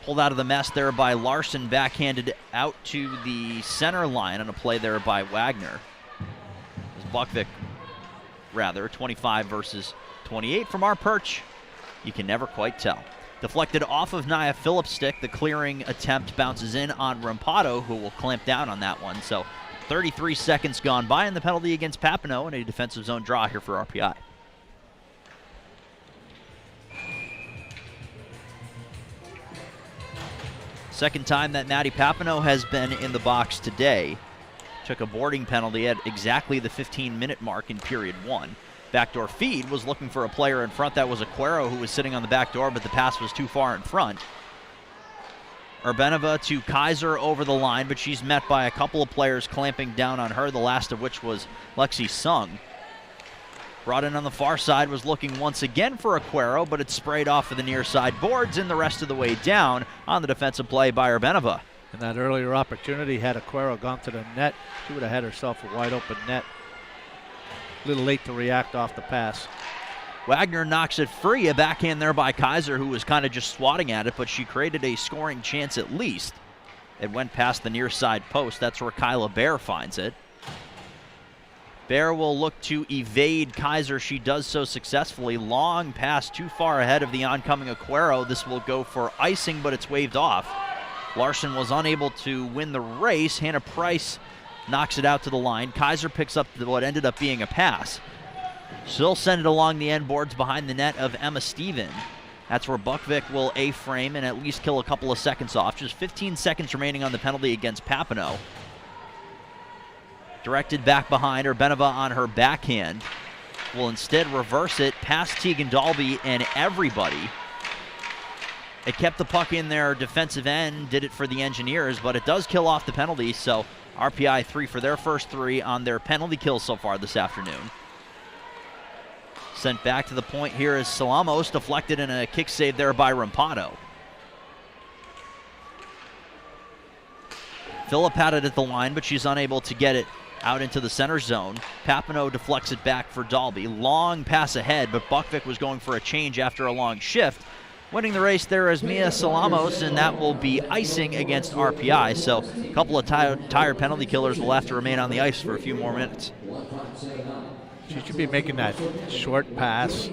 Pulled out of the mess there by Larson, backhanded out to the center line on a play there by Wagner. It was Buckvik, rather, 25 versus 28 from our perch. You can never quite tell. Deflected off of Nia Phillips' stick. The clearing attempt bounces in on Rampado, who will clamp down on that one. So 33 seconds gone by, and the penalty against Papineau and a defensive zone draw here for RPI. Second time that Maddie Papineau has been in the box today. Took a boarding penalty at exactly the 15-minute mark in period 1. Backdoor feed was looking for a player in front. That was Aquero, who was sitting on the back door, but the pass was too far in front. Urbanova to Kaiser over the line, but she's met by a couple of players clamping down on her, the last of which was Lexi Sung. Brought in on the far side, was looking once again for Aquero, but it's sprayed off of the near side boards and the rest of the way down on the defensive play by Urbanova. In that earlier opportunity, had Aquero gone to the net, she would have had herself a wide open net. A little late to react off the pass. Wagner knocks it free, a backhand there by Kaiser, who was kind of just swatting at it, but she created a scoring chance at least. It went past the near side post. That's where Kyla Bear finds it. Bear will look to evade Kaiser. She does so successfully. Long pass too far ahead of the oncoming Aquero. This will go for icing, but it's waved off. Larson was unable to win the race. Hannah Price knocks it out to the line. Kaiser picks up what ended up being a pass. She'll send it along the end boards behind the net of Emma Steven. That's where Buckvik will A-frame and at least kill a couple of seconds off. Just 15 seconds remaining on the penalty against Papineau. Directed back behind her, Beneva on her backhand. Will instead reverse it past Tegan Dalby and everybody. It kept the puck in their defensive end, did it for the Engineers, but it does kill off the penalty, so RPI 3 for their first 3 on their penalty kills so far this afternoon. Sent back to the point here is Salamos, deflected in a kick save there by Rampado. Phillip had it at the line, but she's unable to get it out into the center zone. Papineau deflects it back for Dalby. Long pass ahead, but Buckvik was going for a change after a long shift. Winning the race there is Mia Salamos, and that will be icing against RPI. So a couple of tired penalty killers will have to remain on the ice for a few more minutes. She should be making that short pass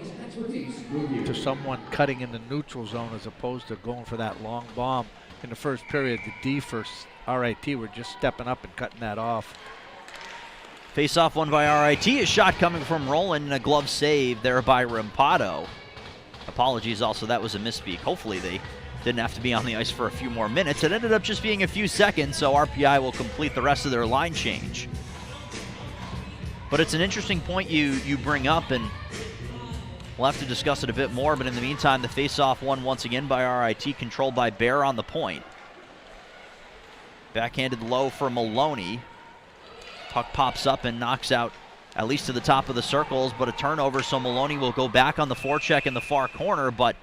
to someone cutting in the neutral zone as opposed to going for that long bomb. In the first period, the D for RIT were just stepping up and cutting that off. Face-off won by RIT. A shot coming from Roland and a glove save there by Rampado. Apologies also, that was a misspeak. Hopefully they didn't have to be on the ice for a few more minutes. It ended up just being a few seconds, so RPI will complete the rest of their line change. But it's an interesting point you bring up, and we'll have to discuss it a bit more. But in the meantime, the face-off won once again by RIT, controlled by Bear on the point. Backhanded low for Maloney. Puck pops up and knocks out at least to the top of the circles, but a turnover, so Maloney will go back on the forecheck in the far corner, but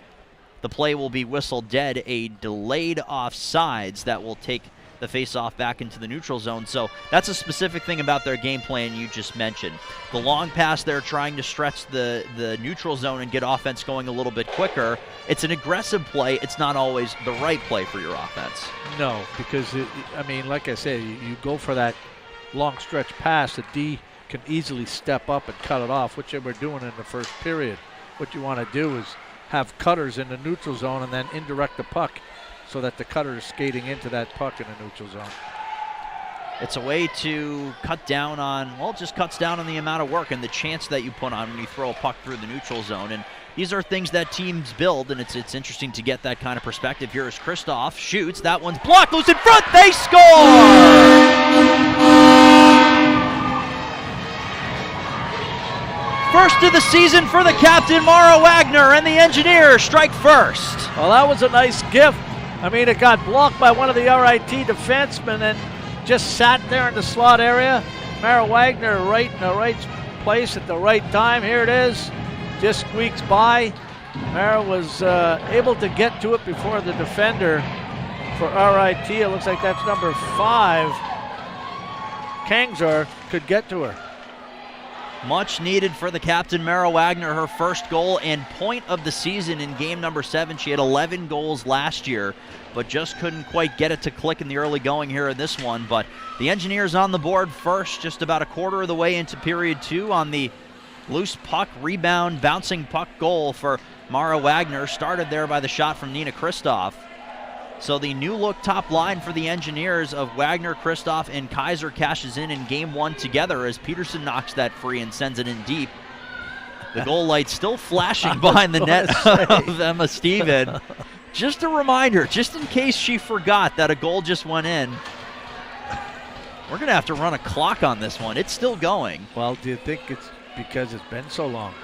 the play will be whistled dead. A delayed offsides that will take the face-off back into the neutral zone. So that's a specific thing about their game plan you just mentioned. The long pass, they're trying to stretch the neutral zone and get offense going a little bit quicker. It's an aggressive play. It's not always the right play for your offense. No, because, like I said, you go for that long stretch pass, the D can easily step up and cut it off, which they were doing in the first period. What you want to do is have cutters in the neutral zone and then indirect the puck so that the cutter is skating into that puck in the neutral zone. It's a way to cut down on, well, it just cuts down on the amount of work and the chance that you put on when you throw a puck through the neutral zone. And these are things that teams build, and it's interesting to get that kind of perspective. Here is Kristoff, shoots, that one's blocked, loose in front, they score! First of the season for the captain, Mara Wagner, and the Engineers strike first. Well, that was a nice gift. It got blocked by one of the RIT defensemen and just sat there in the slot area. Mara Wagner right in the right place at the right time. Here it is. Just squeaks by. Mara was able to get to it before the defender for RIT. It looks like that's number 5. Kangzar could get to her. Much needed for the captain, Mara Wagner, her first goal and point of the season in game number 7. She had 11 goals last year, but just couldn't quite get it to click in the early going here in this one. But the Engineers on the board first, just about a quarter of the way into period 2 on the loose puck, rebound, bouncing puck goal for Mara Wagner. Started there by the shot from Nina Kristoff. So the new look top line for the Engineers of Wagner, Kristoff, and Kaiser cashes in game 1 together as Peterson knocks that free and sends it in deep. The goal light still flashing behind the net of Emma Steven. Just a reminder, just in case she forgot that a goal just went in, we're going to have to run a clock on this one. It's still going. Well, do you think it's because it's been so long?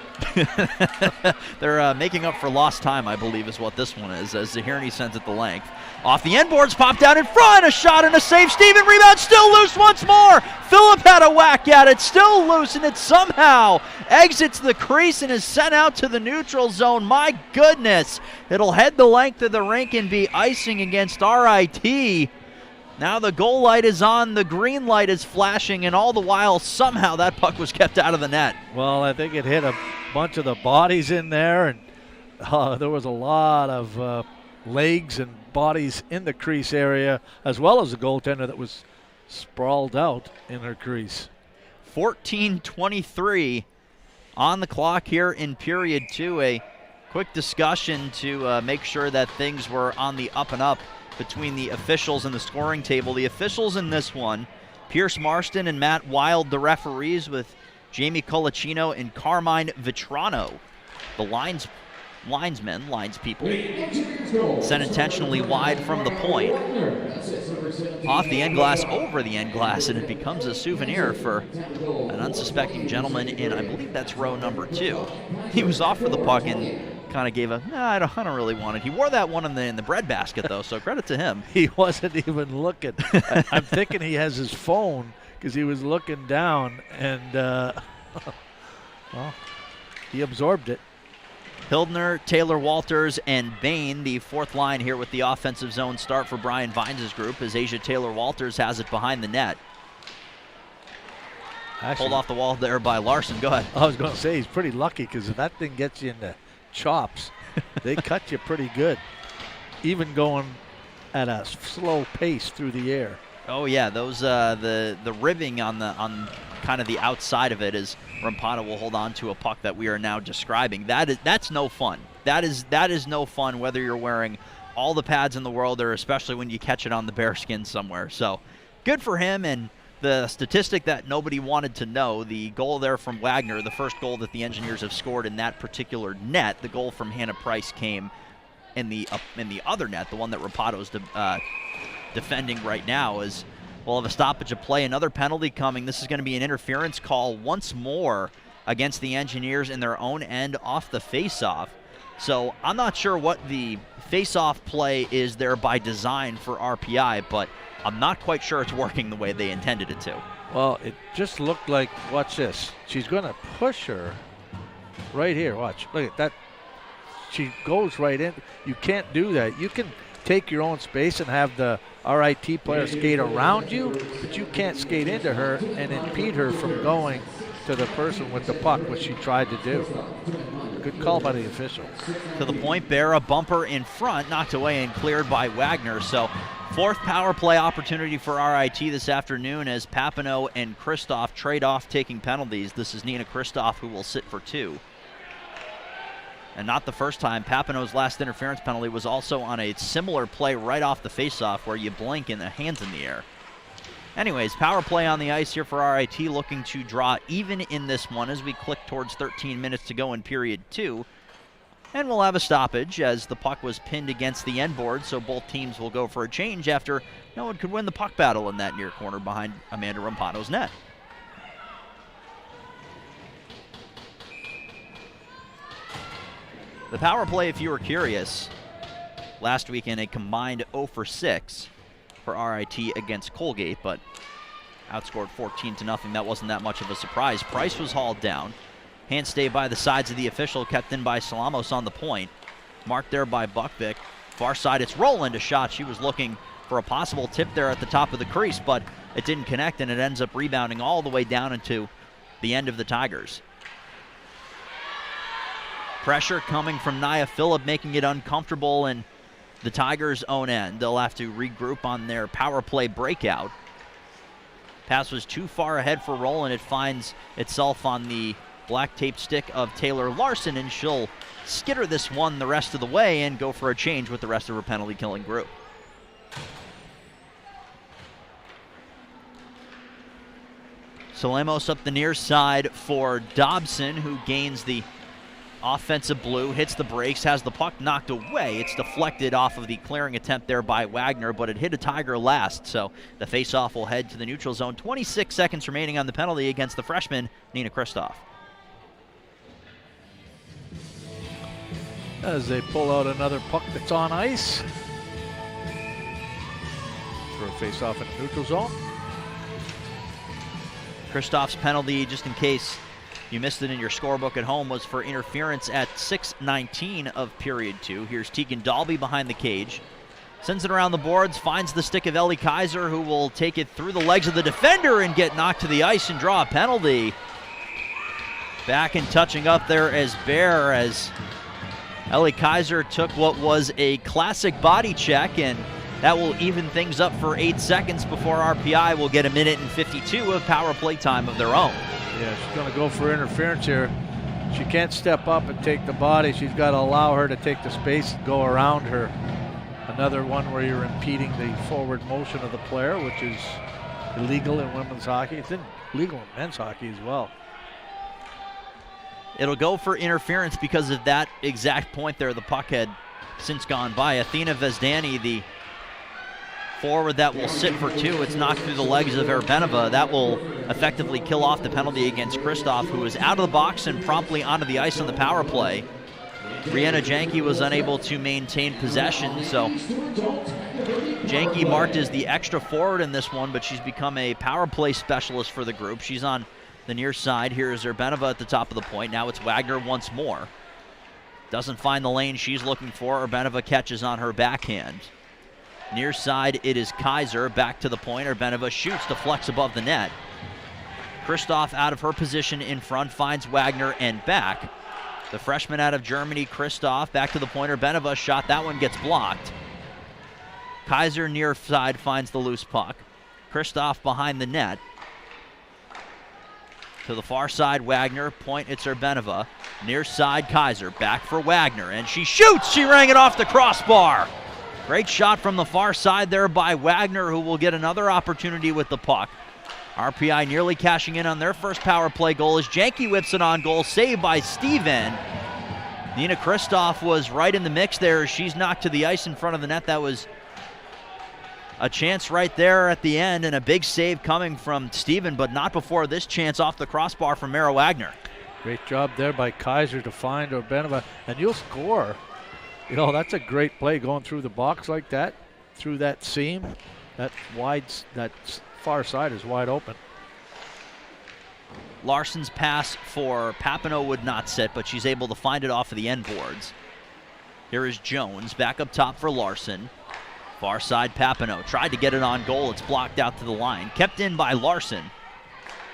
They're making up for lost time, I believe, is what this one is, as Zahirny sends it the length. Off the end boards, popped down in front, a shot and a save. Steven rebound, still loose once more. Phillip had a whack at it, still loose, and it somehow exits the crease and is sent out to the neutral zone. My goodness, it'll head the length of the rink and be icing against RIT. Now the goal light is on, the green light is flashing, and all the while, somehow that puck was kept out of the net. Well, I think it hit a bunch of the bodies in there, and there was a lot of legs and bodies in the crease area, as well as the goaltender that was sprawled out in her crease. 14:23 on the clock here in period 2. A quick discussion to make sure that things were on the up and up between the officials and the scoring table. The officials in this one, Pierce Marston and Matt Wild, the referees, with Jamie Colicino and Carmine Vitrano, the linespeople, sent intentionally wide from the point, off the end glass, over the end glass, and it becomes a souvenir for an unsuspecting gentleman in, I believe that's row number 2. He was off for the puck and kind of gave a, nah, I don't really want it. He wore that one in the breadbasket, though, so credit to him. He wasn't even looking. I'm thinking he has his phone because he was looking down, and, well, he absorbed it. Hildner, Taylor Walters, and Bain, the fourth line here with the offensive zone start for Brian Vines' group, as Asia Taylor Walters has it behind the net. Actually, pulled off the wall there by Larson. Go ahead. I was going to say he's pretty lucky because if that thing gets you in the chops, they cut you pretty good, even going at a slow pace through the air. Oh yeah, those the ribbing on kind of the outside of it as Rampata will hold on to a puck that we are now describing. That's no fun. That is no fun whether you're wearing all the pads in the world or especially when you catch it on the bare skin somewhere. So good for him. And the statistic that nobody wanted to know, the goal there from Wagner, the first goal that the Engineers have scored in that particular net, the goal from Hannah Price came in the other net, the one that Rapato's defending right now, as We'll have a stoppage of play, another penalty coming. This is going to be an interference call once more against the Engineers in their own end off the face-off. So I'm not sure what the face-off play is there by design for RPI, but I'm not quite sure it's working the way they intended it to. Well, it just looked like, watch this. She's going to push her right here. Watch. Look at that. She goes right in. You can't do that. You can take your own space and have the RIT player skate around you, but you can't skate into her and impede her from going to the person with the puck, which she tried to do. Good call by the official. To the point, Bear, a bumper in front, knocked away and cleared by Wagner. So fourth power play opportunity for RIT this afternoon as Papineau and Kristoff trade off taking penalties. This is Nina Kristoff who will sit for 2. And not the first time. Papineau's last interference penalty was also on a similar play right off the faceoff where you blink and the hand's in the air. Anyways, power play on the ice here for RIT, looking to draw even in this one as we click towards 13 minutes to go in period 2. And we'll have a stoppage as the puck was pinned against the end board, so both teams will go for a change after no one could win the puck battle in that near corner behind Amanda Rampano's net. The power play, if you were curious, last weekend a combined 0 for 6 for RIT against Colgate, but outscored 14-0. That wasn't that much of a surprise. Price was hauled down. Hand stay by the sides of the official, kept in by Salamos on the point. Marked there by Buckvick. Far side, it's Roland, a shot. She was looking for a possible tip there at the top of the crease, but it didn't connect, and it ends up rebounding all the way down into the end of the Tigers. Pressure coming from Nia Phillip, making it uncomfortable in the Tigers' own end. They'll have to regroup on their power play breakout. Pass was too far ahead for Roland. It finds itself on the black tape stick of Taylor Larson, and she'll skitter this one the rest of the way and go for a change with the rest of her penalty-killing group. Salamos up the near side for Dobson, who gains the offensive blue, hits the brakes, has the puck knocked away. It's deflected off of the clearing attempt there by Wagner, but it hit a Tiger last, so the faceoff will head to the neutral zone. 26 seconds remaining on the penalty against the freshman, Nina Kristoff. As they pull out another puck that's on ice for a faceoff in the neutral zone. Kristoff's penalty, just in case you missed it in your scorebook at home, was for interference at 6:19 of period 2. Here's Tegan Dalby behind the cage. Sends it around the boards, finds the stick of Ellie Kaiser, who will take it through the legs of the defender and get knocked to the ice and draw a penalty. Back and touching up there as Bear, as Ellie Kaiser took what was a classic body check, and that will even things up for 8 seconds before RPI will get 1:52 minutes of power play time of their own. Yeah, she's going to go for interference here. She can't step up and take the body. She's got to allow her to take the space and go around her. Another one where you're impeding the forward motion of the player, which is illegal in women's hockey. It's illegal in men's hockey as well. It'll go for interference because of that exact point there. The puck had since gone by. Athena Vezdani, the forward that will sit for 2. It's knocked through the legs of Erbenova. That will effectively kill off the penalty against Kristoff, who is out of the box and promptly onto the ice on the power play. Brianna Janke was unable to maintain possession, so Janke marked as the extra forward in this one, but she's become a power play specialist for the group. She's on the near side. Here is Erbenova at the top of the point. Now it's Wagner once more. Doesn't find the lane she's looking for. Erbenova catches on her backhand. Near side, it is Kaiser. Back to the point. Erbenova shoots, deflects above the net. Kristoff out of her position in front, finds Wagner and back. The freshman out of Germany, Kristoff, back to the point. Erbenova shot. That one gets blocked. Kaiser near side finds the loose puck. Kristoff behind the net. To the far side, Wagner. Point, it's Erbenova. Near side, Kaiser. Back for Wagner. And she shoots! She rang it off the crossbar. Great shot from the far side there by Wagner, who will get another opportunity with the puck. RPI nearly cashing in on their first power play goal as Janke whips it on goal, saved by Steven. Nina Kristoff was right in the mix there. She's knocked to the ice in front of the net. That was A chance right there at the end, and a big save coming from Steven, but not before this chance off the crossbar from Mara Wagner. Great job there by Kaiser to find Urbanova, and you'll score. You know, that's a great play going through the box like that, through that seam. That far side is wide open. Larson's pass for Papineau would not sit, but she's able to find it off of the end boards. Here is Jones, back up top for Larson. Far side Papineau, tried to get it on goal, it's blocked out to the line. Kept in by Larson.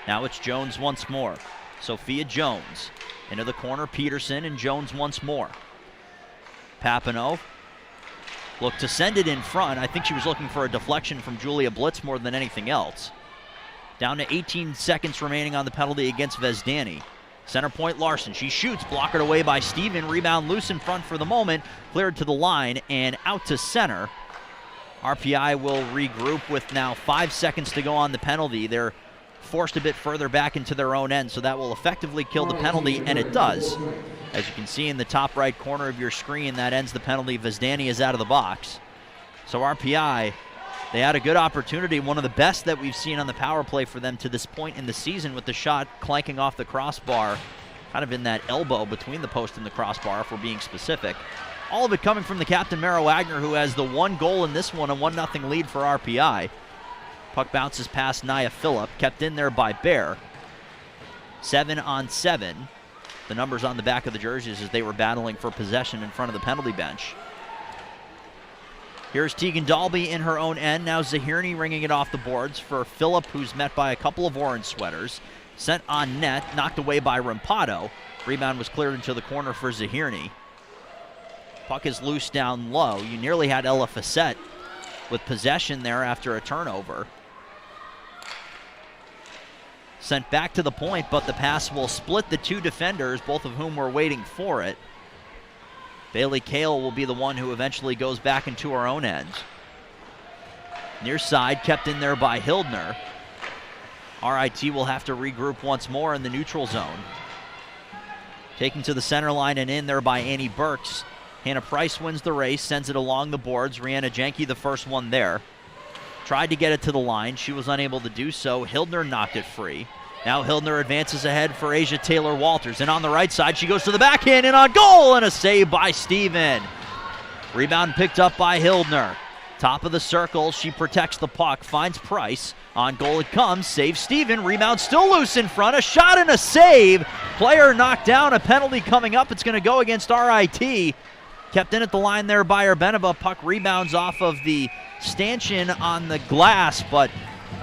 Now it's Jones once more. Sophia Jones, into the corner, Peterson, and Jones once more. Papineau looked to send it in front. I think she was looking for a deflection from Julia Blitz more than anything else. Down to 18 seconds remaining on the penalty against Vezdani. Center point Larson, she shoots, blockered away by Steven. Rebound loose in front for the moment, cleared to the line and out to center. RPI will regroup with now 5 seconds to go on the penalty. They're forced a bit further back into their own end, so that will effectively kill the penalty, and it does. As you can see in the top right corner of your screen, that ends the penalty. Vezdani is out of the box. So RPI, they had a good opportunity, one of the best that we've seen on the power play for them to this point in the season, with the shot clanking off the crossbar, kind of in that elbow between the post and the crossbar, if we're being specific. All of it coming from the captain, Mara Wagner, who has the one goal in this one, a 1-0 lead for RPI. Puck bounces past Nia Phillip, kept in there by Bear. 7-on-7. The numbers on the back of the jerseys as they were battling for possession in front of the penalty bench. Here's Tegan Dalby in her own end. Now Zahirny ringing it off the boards for Phillip, who's met by a couple of orange sweaters. Sent on net, knocked away by Rampado. Rebound was cleared into the corner for Zahirny. Puck is loose down low. You nearly had Ella Facette with possession there after a turnover. Sent back to the point, but the pass will split the two defenders, both of whom were waiting for it. Bailey Kale will be the one who eventually goes back into her own end. Near side, kept in there by Hildner. RIT will have to regroup once more in the neutral zone. Taken to the center line and in there by Annie Burks. Hannah Price wins the race, sends it along the boards. Rihanna Jenke the first one there. Tried to get it to the line. She was unable to do so. Hildner knocked it free. Now Hildner advances ahead for Asia Taylor-Walters. And on the right side, she goes to the backhand and on goal, and a save by Steven. Rebound picked up by Hildner. Top of the circle, she protects the puck, finds Price. On goal it comes, saves Steven. Rebound still loose in front. A shot and a save. Player knocked down. A penalty coming up. It's going to go against RIT. Kept in at the line there by Urbanova. Puck rebounds off of the stanchion on the glass, but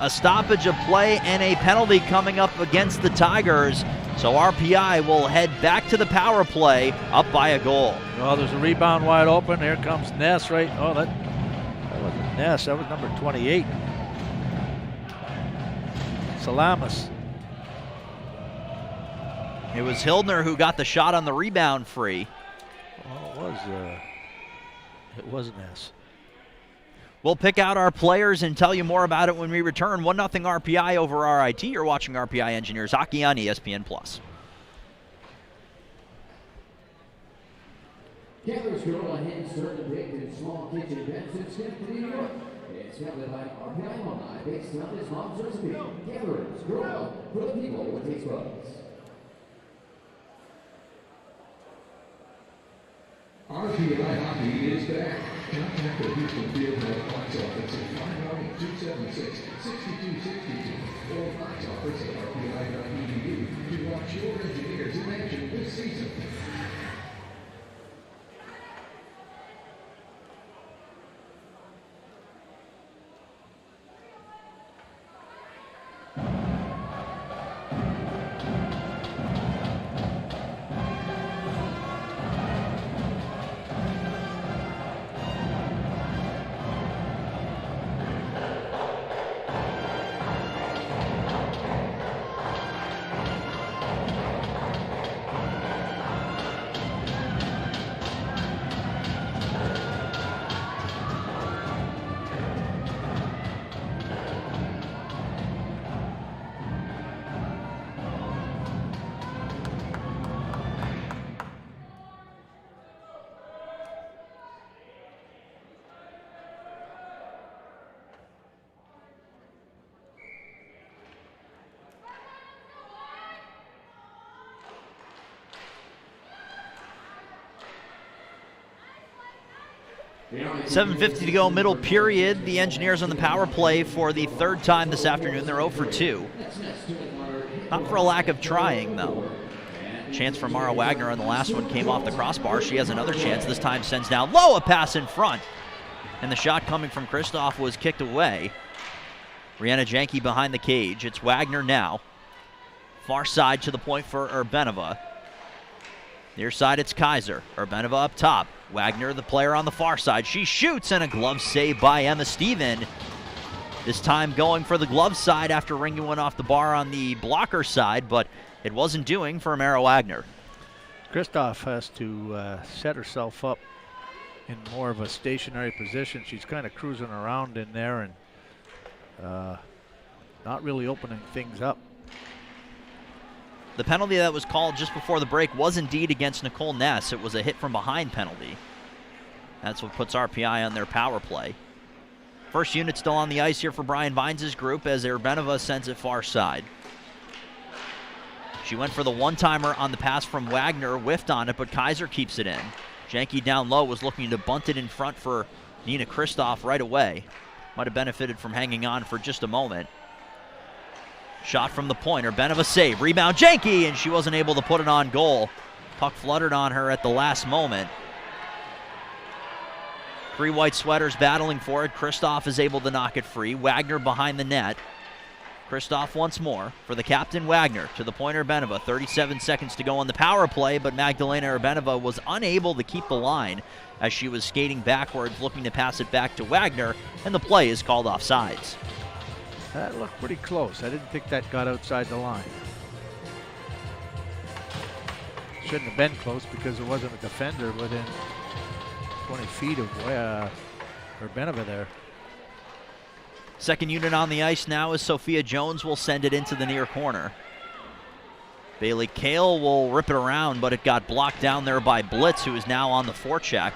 a stoppage of play and a penalty coming up against the Tigers. So RPI will head back to the power play, up by a goal. Oh, there's a rebound wide open. Here comes Ness, right? Oh, that wasn't Ness. That was number 28. Salamis. It was Hildner who got the shot on the rebound free. Oh, it was Ness. We'll pick out our players and tell you more about it when we return. 1-0 RPI over RIT. You're watching RPI Engineers Hockey on ESPN+. Gatherers Grill on Hand Serve and Baked in Small Kitchen Events in Schenectady, New York. It's founded by RPI alumni based on his mom's recipe. Gatherers Grill for the people with taste buds. RPI Hockey is back. Contact the Houston Fieldhouse box office at 5-276-6262 or box office at RPI.edu to watch your engineers in action this season. 7:50 to go, middle period. The Engineers on the power play for the third time this afternoon. They're 0 for 2. Not for a lack of trying, though. Chance for Mara Wagner on the last one came off the crossbar. She has another chance. This time sends down low, a pass in front. And the shot coming from Kristoff was kicked away. Rihanna Janke behind the cage. It's Wagner now. Far side to the point for Urbanova. Near side, it's Kaiser. Urbanova up top. Wagner, the player on the far side. She shoots, and a glove save by Emma Steven. This time going for the glove side after ringing one off the bar on the blocker side, but it wasn't doing for Mara Wagner. Kristoff has to set herself up in more of a stationary position. She's kind of cruising around in there and not really opening things up. The penalty that was called just before the break was indeed against Nicole Ness. It was a hit from behind penalty. That's what puts RPI on their power play. First unit still on the ice here for Brian Vines' group as Urbanova sends it far side. She went for the one-timer on the pass from Wagner, whiffed on it, but Kaiser keeps it in. Janke down low was looking to bunt it in front for Nina Kristoff right away. Might have benefited from hanging on for just a moment. Shot from the point, Urbanova save, rebound Janke, and she wasn't able to put it on goal. Puck fluttered on her at the last moment. 3 white sweaters battling for it. Kristoff is able to knock it free. Wagner behind the net. Kristoff once more for the captain, Wagner, to the point Urbanova. 37 seconds to go on the power play, but Magdalena Urbanova was unable to keep the line as she was skating backwards, looking to pass it back to Wagner, and the play is called offsides. That looked pretty close. I didn't think that got outside the line. Shouldn't have been close because there wasn't a defender within 20 feet of Urbanova there. Second unit on the ice now as Sophia Jones will send it into the near corner. Bailey Kale will rip it around, but it got blocked down there by Blitz, who is now on the forecheck.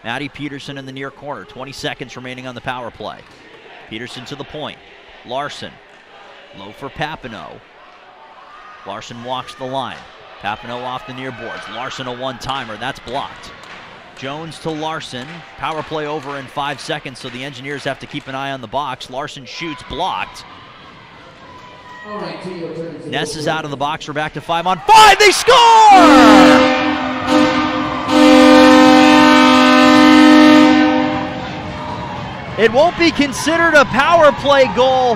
Maddie Peterson in the near corner. 20 seconds remaining on the power play. Peterson to the point. Larson. Low for Papineau. Larson walks the line. Papineau off the near boards. Larson a one-timer. That's blocked. Jones to Larson. Power play over in 5 seconds, so the Engineers have to keep an eye on the box. Larson shoots, blocked. Ness is out of the box. We're back to 5-on-5. They score! It won't be considered a power play goal,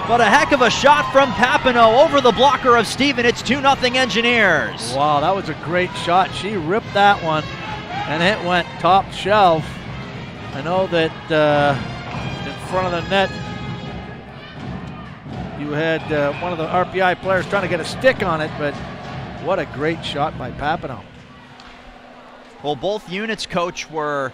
but a heck of a shot from Papineau over the blocker of Steven. It's 2-0 Engineers. Wow, that was a great shot. She ripped that one, and it went top shelf. I know that in front of the net, you had one of the RPI players trying to get a stick on it, but what a great shot by Papineau. Well, both units, Coach, were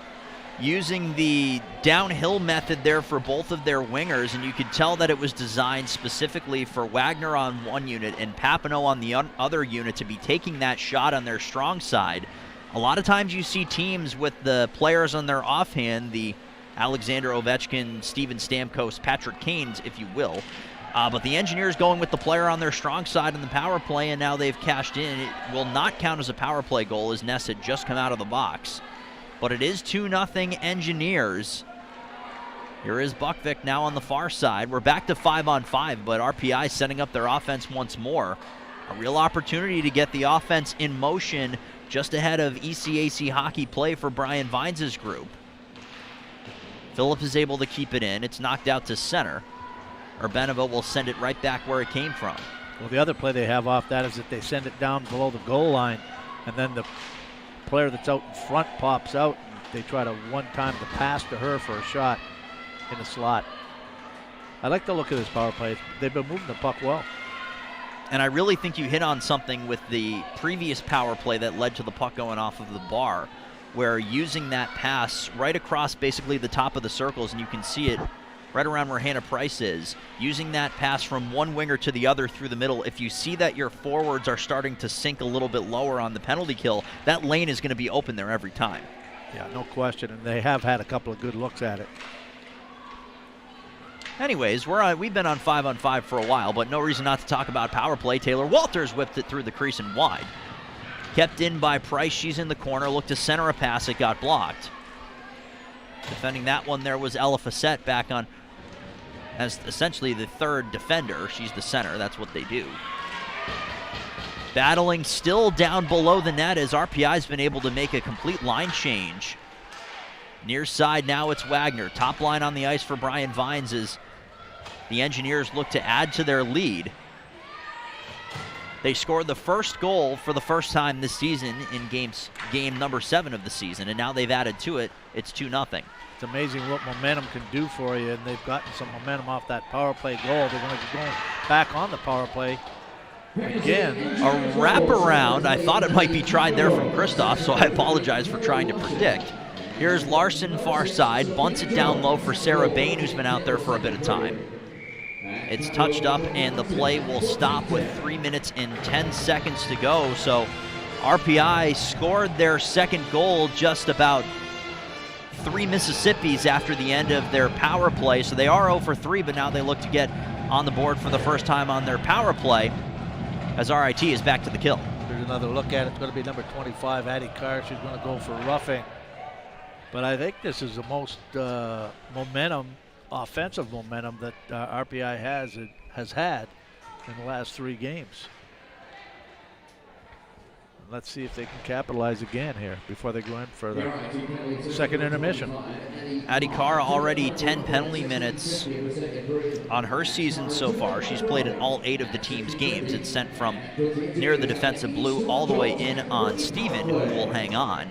using the downhill method there for both of their wingers, and you could tell that it was designed specifically for Wagner on one unit and Papineau on the other unit to be taking that shot on their strong side. A lot of times you see teams with the players on their offhand, the Alexander Ovechkin, Steven Stamkos, Patrick Kane's, if you will. But the Engineers going with the player on their strong side in the power play, and now they've cashed in. It will not count as a power play goal as Ness had just come out of the box. But it is 2-0 Engineers. Here is Buckvik now on the far side. We're back to 5-on-5, but RPI setting up their offense once more. A real opportunity to get the offense in motion just ahead of ECAC hockey play for Brian Vines' group. Phillips is able to keep it in. It's knocked out to center. Urbanova will send it right back where it came from. Well, the other play they have off that is that they send it down below the goal line, and then the player that's out in front pops out, and they try to one-time the pass to her for a shot in the slot. I like the look of this power play. They've been moving the puck well. And I really think you hit on something with the previous power play that led to the puck going off of the bar, where using that pass right across basically the top of the circles, and you can see it right around where Hannah Price is, using that pass from one winger to the other through the middle. If you see that your forwards are starting to sink a little bit lower on the penalty kill, that lane is going to be open there every time. Yeah, no question, and they have had a couple of good looks at it. Anyways, we've been on 5-on-5 for a while, but no reason not to talk about power play. Taylor Walters whipped it through the crease and wide. Kept in by Price. She's in the corner. Looked to center a pass. It got blocked. Defending that one there was Ella Fassett back on as essentially the third defender. She's the center. That's what they do. Battling still down below the net as RPI's been able to make a complete line change. Near side now it's Wagner. Top line on the ice for Brian Vines as the Engineers look to add to their lead. They scored the first goal for the first time this season in game number 7 of the season, and now they've added to it. It's 2-0. It's amazing what momentum can do for you, and they've gotten some momentum off that power play goal. They're going to be going back on the power play again. A wraparound. I thought it might be tried there from Kristoff, so I apologize for trying to predict. Here's Larson far side, bunts it down low for Sarah Bain, who's been out there for a bit of time. It's touched up, and the play will stop with 3 minutes and 10 seconds to go. So RPI scored their second goal just about 3 Mississippis after the end of their power play. So they are 0 for 3, but now they look to get on the board for the first time on their power play as RIT is back to the kill. There's another look at it. It's going to be number 25, Addie Carr. She's going to go for roughing. But I think this is the most offensive momentum that RPI has had in the last 3 games. Let's see if they can capitalize again here before they go in for the second intermission. Addie Carr already 10 penalty minutes on her season so far. She's played in all 8 of the team's games. It's sent from near the defensive blue all the way in on Steven, who will hang on.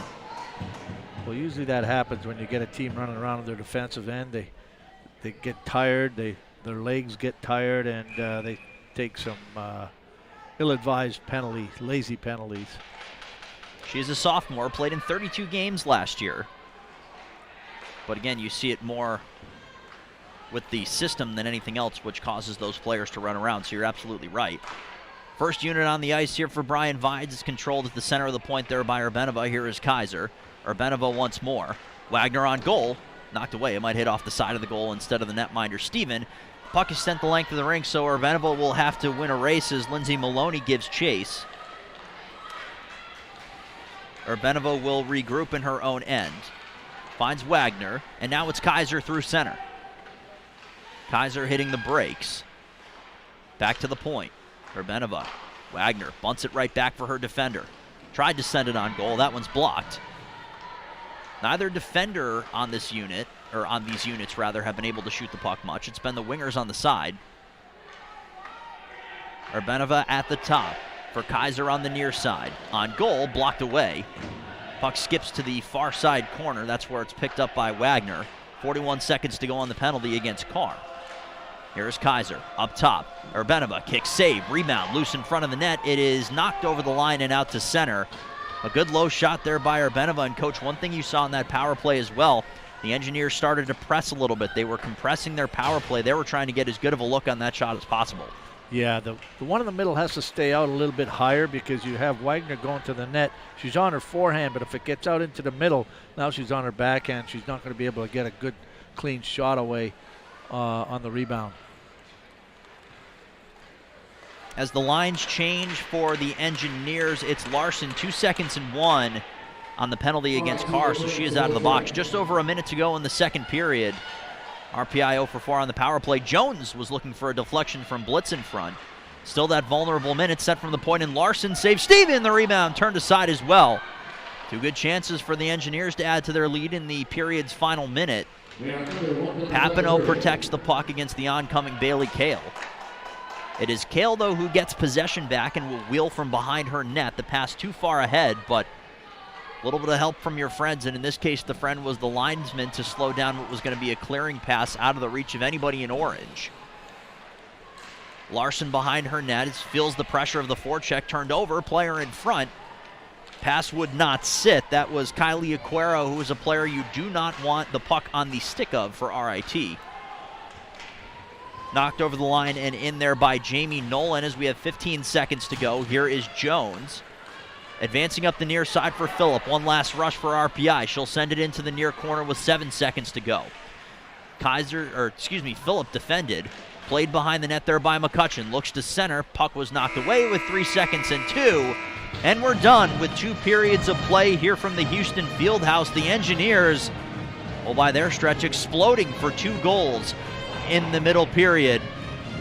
Well, usually that happens when you get a team running around on their defensive end. They get tired, their legs get tired, and they take some ill-advised lazy penalties. She's a sophomore, played in 32 games last year. But again, you see it more with the system than anything else, which causes those players to run around, so you're absolutely right. First unit on the ice here for Brian Vines is controlled at the center of the point there by Urbanova. Here is Kaiser. Urbanova once more. Wagner on goal. Knocked away. It might hit off the side of the goal instead of the netminder, Steven. Puck is sent the length of the rink, so Urbanova will have to win a race as Lindsay Maloney gives chase. Urbanova will regroup in her own end. Finds Wagner, and now it's Kaiser through center. Kaiser hitting the brakes. Back to the point. Urbanova. Wagner bunts it right back for her defender. Tried to send it on goal. That one's blocked. Neither defender on this unit, or on these units rather, have been able to shoot the puck much. It's been the wingers on the side. Urbanova at the top for Kaiser on the near side. On goal, blocked away. Puck skips to the far side corner. That's where it's picked up by Wagner. 41 seconds to go on the penalty against Carr. Here's Kaiser up top. Urbanova kicks, save, rebound, loose in front of the net. It is knocked over the line and out to center. A good low shot there by Urbanova. And coach, one thing you saw in that power play as well, the Engineers started to press a little bit. They were compressing their power play. They were trying to get as good of a look on that shot as possible. Yeah, the one in the middle has to stay out a little bit higher because you have Wagner going to the net. She's on her forehand, but if it gets out into the middle, now she's on her backhand. She's not going to be able to get a good, clean shot away on the rebound. As the lines change for the Engineers, it's Larson, 2 seconds and 1 on the penalty against Carr, so she is out of the box. Just over a minute to go in the second period. RPI 0 for 4 on the power play. Jones was looking for a deflection from Blitz in front. Still that vulnerable minute set from the point, and Larson saves Steven. The rebound turned aside as well. 2 good chances for the Engineers to add to their lead in the period's final minute. Papineau protects the puck against the oncoming Bailey Kale. It is Kale, though, who gets possession back and will wheel from behind her net. The pass too far ahead, but a little bit of help from your friends, and in this case, the friend was the linesman to slow down what was going to be a clearing pass out of the reach of anybody in orange. Larson behind her net feels the pressure of the forecheck, turned over, player in front. Pass would not sit. That was Kylie Aquero, who is a player you do not want the puck on the stick of for RIT. Knocked over the line and in there by Jamie Nolan as we have 15 seconds to go. Here is Jones. Advancing up the near side for Phillip. One last rush for RPI. She'll send it into the near corner with 7 seconds to go. Phillip defended. Played behind the net there by McCutcheon. Looks to center. Puck was knocked away with 3 seconds and 2. And we're done with 2 periods of play here from the Houston Fieldhouse. The Engineers Well, by their stretch, exploding for 2 goals in the middle period.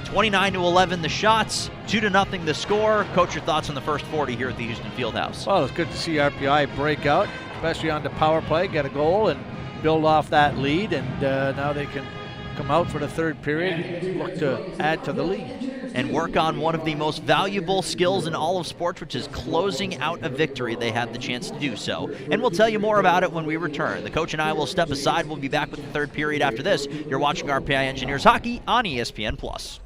29-11 the shots, 2-0 the score. Coach, your thoughts on the first 40 here at the Houston Fieldhouse? Well, it's good to see RPI break out, especially on the power play, get a goal and build off that lead, and now they can come out for the third period, look to add to the lead. And work on one of the most valuable skills in all of sports, which is closing out a victory. They had the chance to do so. And we'll tell you more about it when we return. The coach and I will step aside. We'll be back with the third period after this. You're watching RPI Engineers Hockey on ESPN+.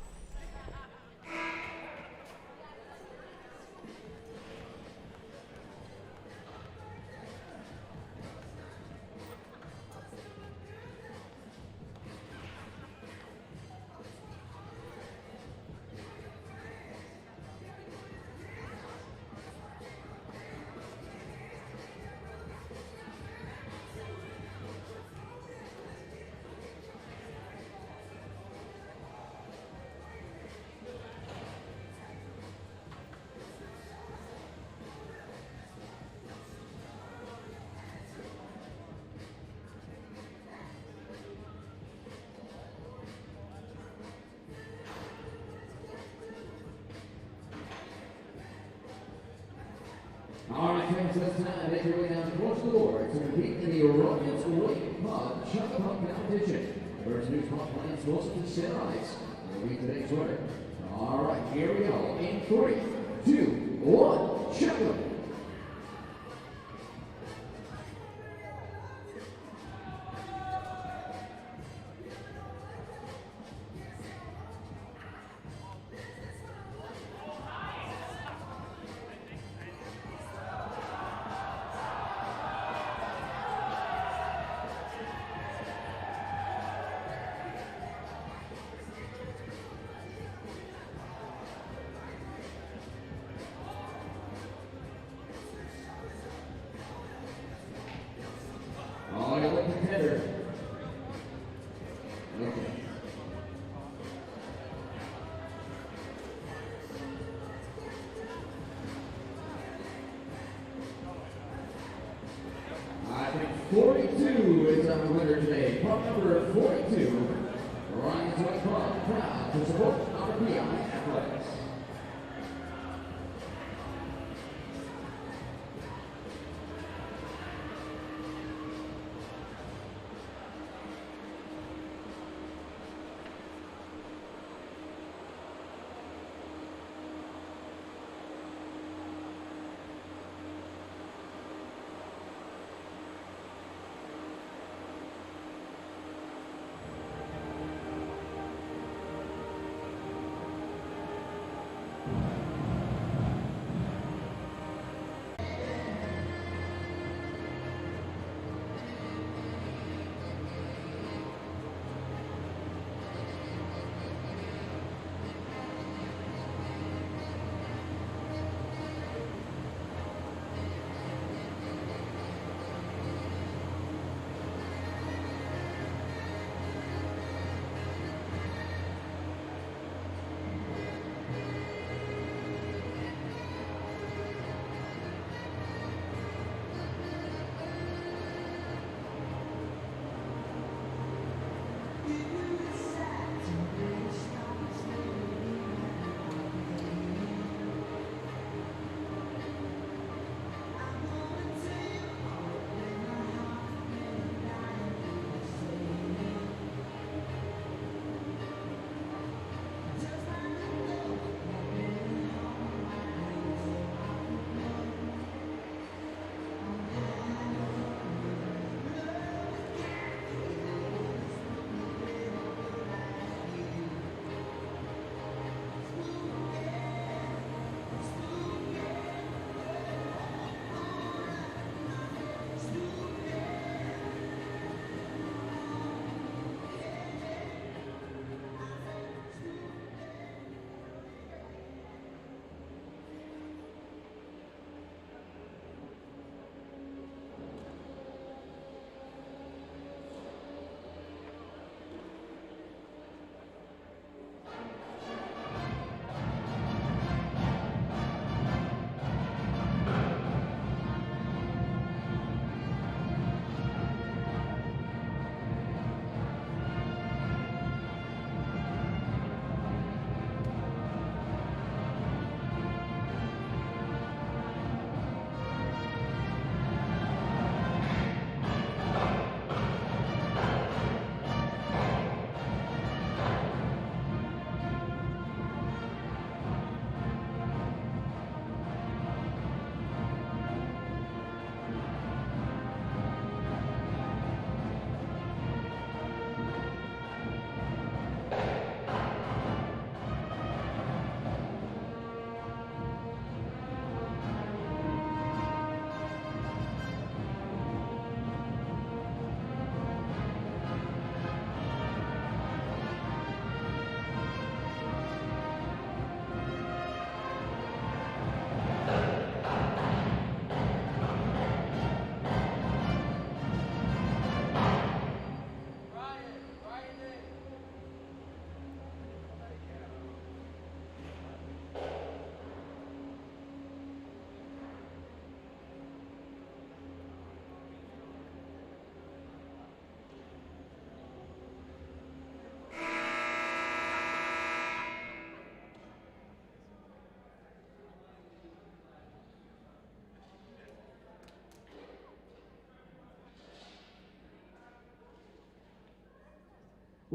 All right, friends, it's time to make your way down close to the board to compete in the Rockets Weight Mud Chuck Puck competition. First news puck playing closer to center ice. It'll be today's winner. All right, here we go. In 3, 2, 1, chuck it. Oh, you're looking better. Okay. I think 42 is our winner today. Puck number 42. Ryan's White Club, proud to support RPI Athletics.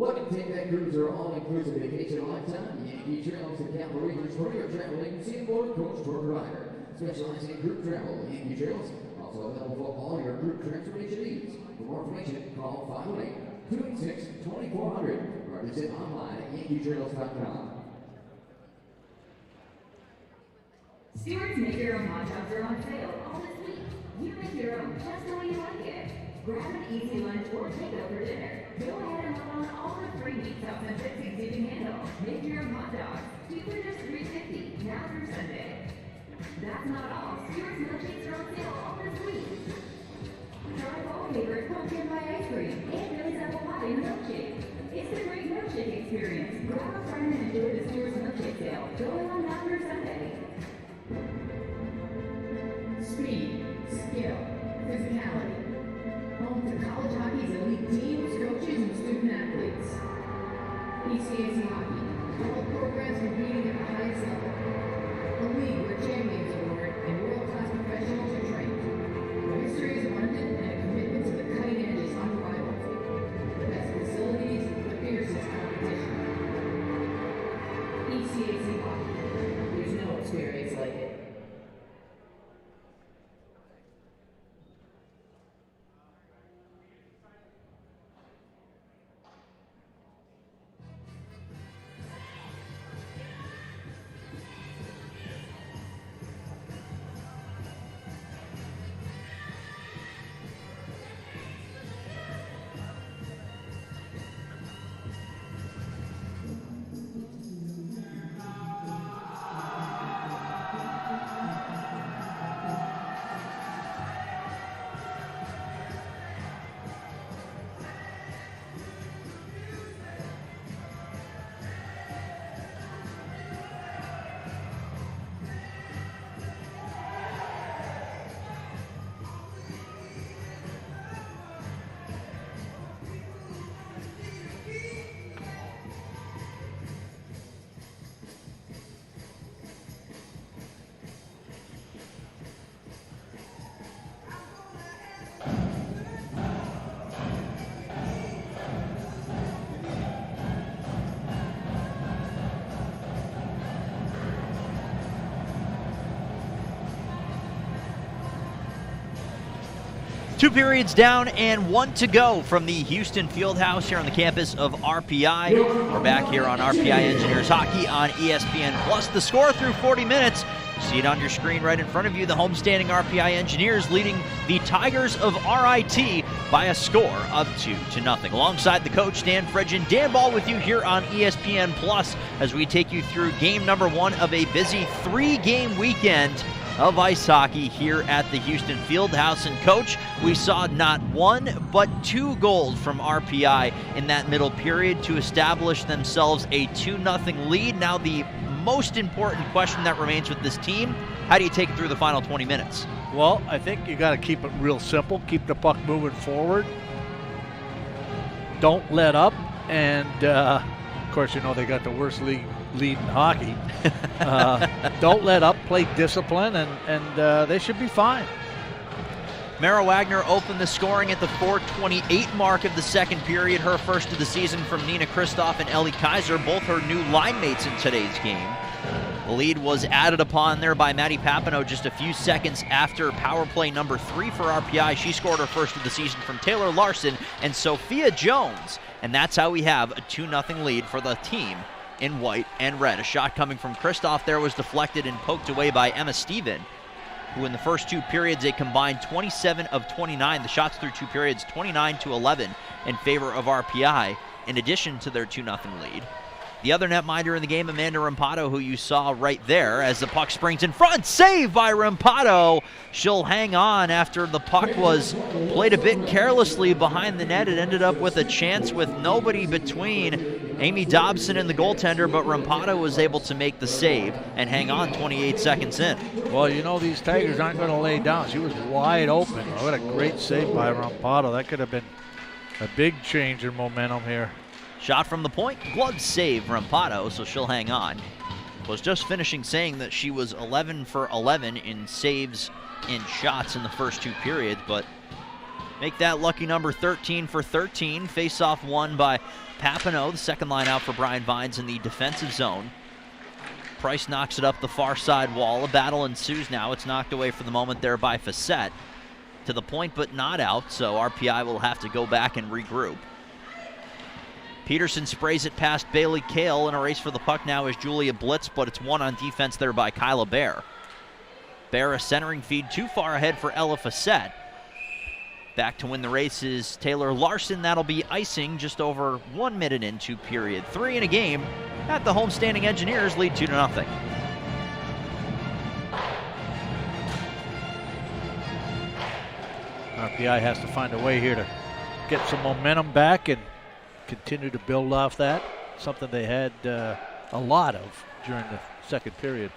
Look and take that cruiser all-inclusive vacation lifetime. Yankee Trails and Capital Region's premier travel agency and motor coach tour provider. Specializing in group travel, Yankee Trails also available for all your group transportation needs. For more information, call 508-286-2400 or visit online at yankeetrails.com. Stewart's Make Your Own hot dogs are on sale all this week. You make your own just the way you like it. Grab an easy lunch or take it for dinner. Go ahead and load on all the 3 meat sauce and fixings you can handle. Make your own hot dogs. 2 for just $3.50 now through Sunday. That's not all. Stewart's milkshakes are on sale all this week. Try all favorite pumpkin pie ice cream and Billy's apple pie in a milkshake. It's a great milkshake experience. Grab a friend and enjoy the Stewart's milkshake sale going on now through Sunday. Speed, skill, physicality. Home to college hockey's elite teams, coaches, and student athletes. ECAC Hockey, 12 programs competing at the highest level. A league where champions award and world-class professionals are trained. Where history is abundant and a commitment to the cutting edge is unrivaled. The best facilities, the fiercest competition. ECAC Hockey. There's no experience like it. Two periods down and 1 to go from the Houston Fieldhouse here on the campus of RPI. We're back here on RPI Engineers Hockey on ESPN Plus. The score through 40 minutes. You see it on your screen right in front of you. The homestanding RPI Engineers leading the Tigers of RIT by a score of 2-0. Alongside the coach, Dan Fredgen. Dan Ball with you here on ESPN Plus as we take you through game number 1 of a busy 3-game weekend of ice hockey here at the Houston Fieldhouse. And coach, we saw not 1 but 2 goals from RPI in that middle period to establish themselves a 2-0 lead. Now the most important question that remains with this team, how do you take it through the final 20 minutes? Well, I think you got to keep it real simple. Keep the puck moving forward. Don't let up. And, of course, you know they got the worst lead in hockey. Don't let up, play discipline, and they should be fine. Mara Wagner opened the scoring at the 4:28 mark of the second period, her first of the season from Nina Kristoff and Ellie Kaiser, both her new line mates in today's game. The lead was added upon there by Maddie Papineau just a few seconds after power play number 3 for RPI. She scored her first of the season from Taylor Larson and Sophia Jones, and that's how we have a 2-0 lead for the team in white and red. A shot coming from Kristoff there was deflected and poked away by Emma Stephen, who in the first 2 periods, a combined 27 of 29. The shots through 2 periods, 29-11 in favor of RPI, in addition to their 2-0 lead. The other netminder in the game, Amanda Rampado, who you saw right there as the puck springs in front. Save by Rampado. She'll hang on after the puck was played a bit carelessly behind the net. It ended up with a chance with nobody between Amy Dobson and the goaltender, but Rampado was able to make the save and hang on 28 seconds in. Well, you know these Tigers aren't going to lay down. She was wide open. What a great save by Rampado. That could have been a big change in momentum here. Shot from the point, glove save Rampado, so she'll hang on. Was just finishing saying that she was 11 for 11 in saves in shots in the first 2 periods, but make that lucky number 13 for 13. Face-off won by Papineau, the second line out for Brian Vines in the defensive zone. Price knocks it up the far side wall. A battle ensues now. It's knocked away for the moment there by Facette. To the point, but not out, so RPI will have to go back and regroup. Peterson sprays it past Bailey Kale. In a race for the puck now is Julia Blitz, but it's won on defense there by Kyla Bear. Bear, a centering feed too far ahead for Ella Facette. Back to win the race is Taylor Larson. That'll be icing just over 1 minute into period 3 in a game at the homestanding Engineers lead 2-0. RPI has to find a way here to get some momentum back and continue to build off that. Something they had a lot of during the second period.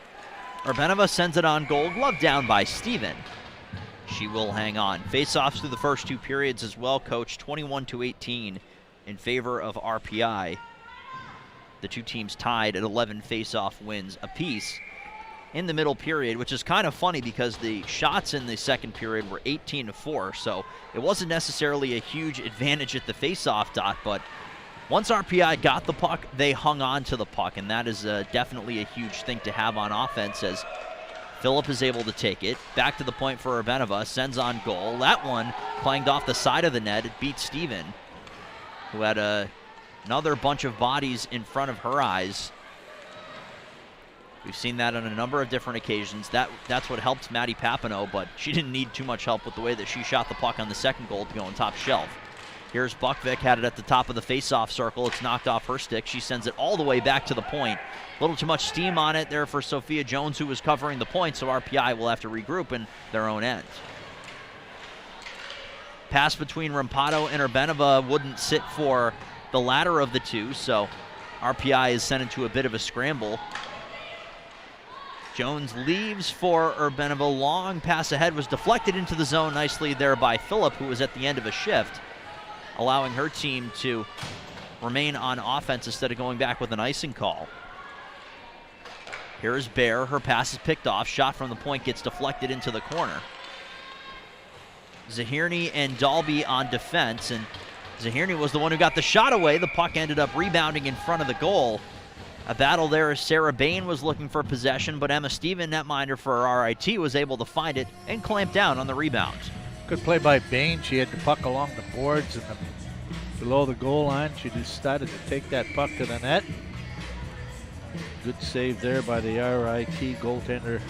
Urbanova sends it on goal, glove down by Steven. She will hang on. Face-offs through the first 2 periods as well, Coach, 21-18 in favor of RPI. The 2 teams tied at 11 face-off wins apiece in the middle period, which is kind of funny because the shots in the second period were 18-4, so it wasn't necessarily a huge advantage at the face-off dot, but once RPI got the puck, they hung on to the puck, and that is definitely a huge thing to have on offense as Phillip is able to take it. Back to the point for Urbanova, sends on goal. That one clanged off the side of the net. It beat Steven, who had another bunch of bodies in front of her eyes. We've seen that on a number of different occasions. That's what helped Maddie Papineau, but she didn't need too much help with the way that she shot the puck on the second goal to go on top shelf. Here's Buckvik, had it at the top of the face-off circle. It's knocked off her stick. She sends it all the way back to the point. A little too much steam on it there for Sophia Jones, who was covering the point, so RPI will have to regroup in their own end. Pass between Rampado and Urbanova wouldn't sit for the latter of the two, so RPI is sent into a bit of a scramble. Jones leaves for Urbanova. Long pass ahead was deflected into the zone nicely there by Phillip, who was at the end of a shift, allowing her team to remain on offense instead of going back with an icing call. Here is Bear. Her pass is picked off. Shot from the point gets deflected into the corner. Zahirny and Dalby on defense, and Zahirny was the one who got the shot away. The puck ended up rebounding in front of the goal. A battle there as Sarah Bain was looking for possession, but Emma Steven, netminder for RIT, was able to find it and clamp down on the rebound. Good play by Bain. She had the puck along the boards and below the goal line. She decided to take that puck to the net. Good save there by the RIT goaltender.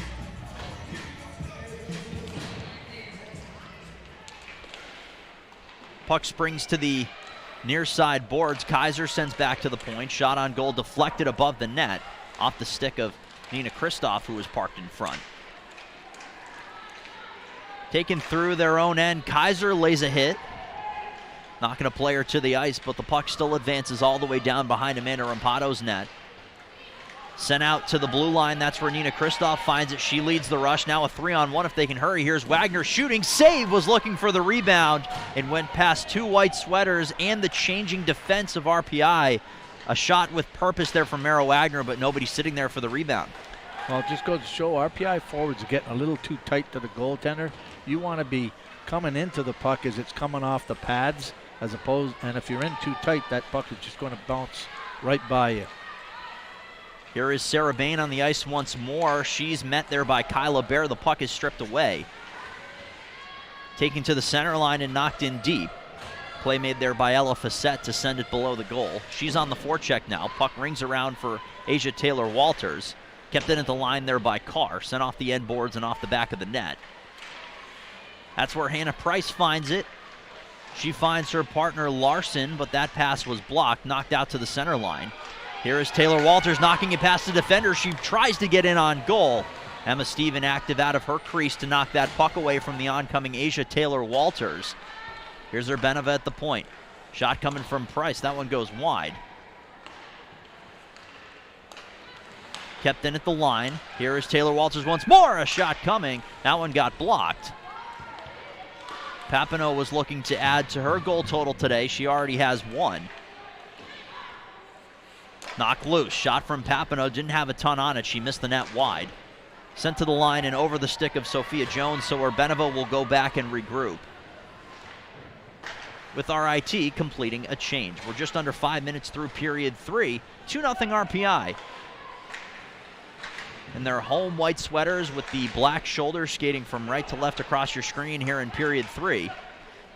Puck springs to the near side boards. Kaiser sends back to the point. Shot on goal deflected above the net off the stick of Nina Kristoff, who was parked in front. Taken through their own end. Kaiser lays a hit, knocking a player to the ice, but the puck still advances all the way down behind Amanda Rampado's net. Sent out to the blue line. That's where Nina Kristoff finds it. She leads the rush. Now a 3-on-1 if they can hurry. Here's Wagner shooting. Save, was looking for the rebound and went past 2 white sweaters and the changing defense of RPI. A shot with purpose there from Mara Wagner, but nobody sitting there for the rebound. Well, it just goes to show RPI forwards are getting a little too tight to the goaltender. You want to be coming into the puck as it's coming off the pads, as opposed, and if you're in too tight, that puck is just going to bounce right by you. Here is Sarah Bain on the ice once more. She's met there by Kyla Bear. The puck is stripped away. Taken to the center line and knocked in deep. Play made there by Ella Facette to send it below the goal. She's on the forecheck now. Puck rings around for Asia Taylor-Walters. Kept in at the line there by Carr. Sent off the end boards and off the back of the net. That's where Hannah Price finds it. She finds her partner Larson, but that pass was blocked, knocked out to the center line. Here is Taylor Walters knocking it past the defender. She tries to get in on goal. Emma Steven active out of her crease to knock that puck away from the oncoming Asia Taylor-Walters. Here's Urbanova at the point. Shot coming from Price. That one goes wide. Kept in at the line. Here is Taylor-Walters once more. A shot coming. That one got blocked. Papineau was looking to add to her goal total today. She already has 1. Knocked loose. Shot from Papineau. Didn't have a ton on it. She missed the net wide. Sent to the line and over the stick of Sophia Jones, so Urbanova will go back and regroup. with RIT completing a change. We're just under 5 minutes through period 3, 2-0 RPI. In their home white sweaters with the black shoulders, skating from right to left across your screen here in period 3.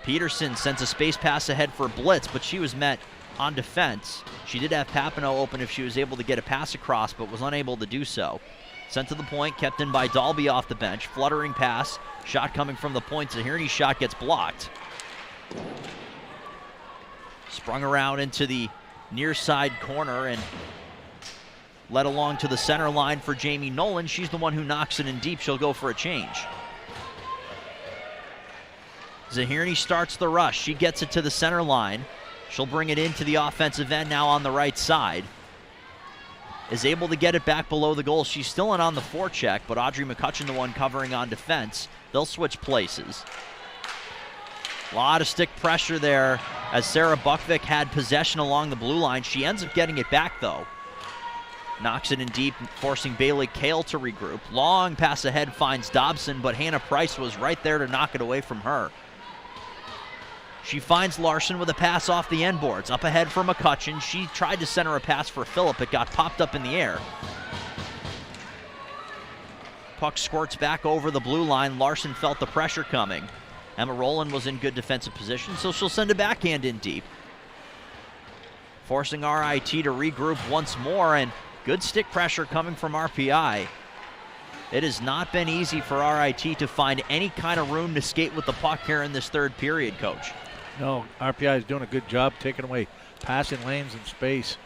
Peterson sends a space pass ahead for Blitz, but she was met on defense. She did have Papineau open if she was able to get a pass across, but was unable to do so. Sent to the point, kept in by Dalby off the bench. Fluttering pass, shot coming from the point. Zahirni's shot gets blocked. Sprung around into the near side corner and led along to the center line for Jamie Nolan. She's the one who knocks it in deep. She'll go for a change. Zahirni starts the rush. She gets it to the center line. She'll bring it into the offensive end now on the right side. Is able to get it back below the goal. She's still in on the forecheck, but Audrey McCutcheon the one covering on defense. They'll switch places. A lot of stick pressure there as Sarah Buckvik had possession along the blue line. She ends up getting it back though. Knocks it in deep, forcing Bailey Kale to regroup. Long pass ahead finds Dobson, but Hannah Price was right there to knock it away from her. She finds Larson with a pass off the end boards. Up ahead for McCutcheon. She tried to center a pass for Phillip. It got popped up in the air. Puck squirts back over the blue line. Larson felt the pressure coming. Emma Rowland was in good defensive position, so she'll send a backhand in deep. Forcing RIT to regroup once more, and good stick pressure coming from RPI. It has not been easy for RIT to find any kind of room to skate with the puck here in this third period, Coach. No, RPI is doing a good job taking away passing lanes and space.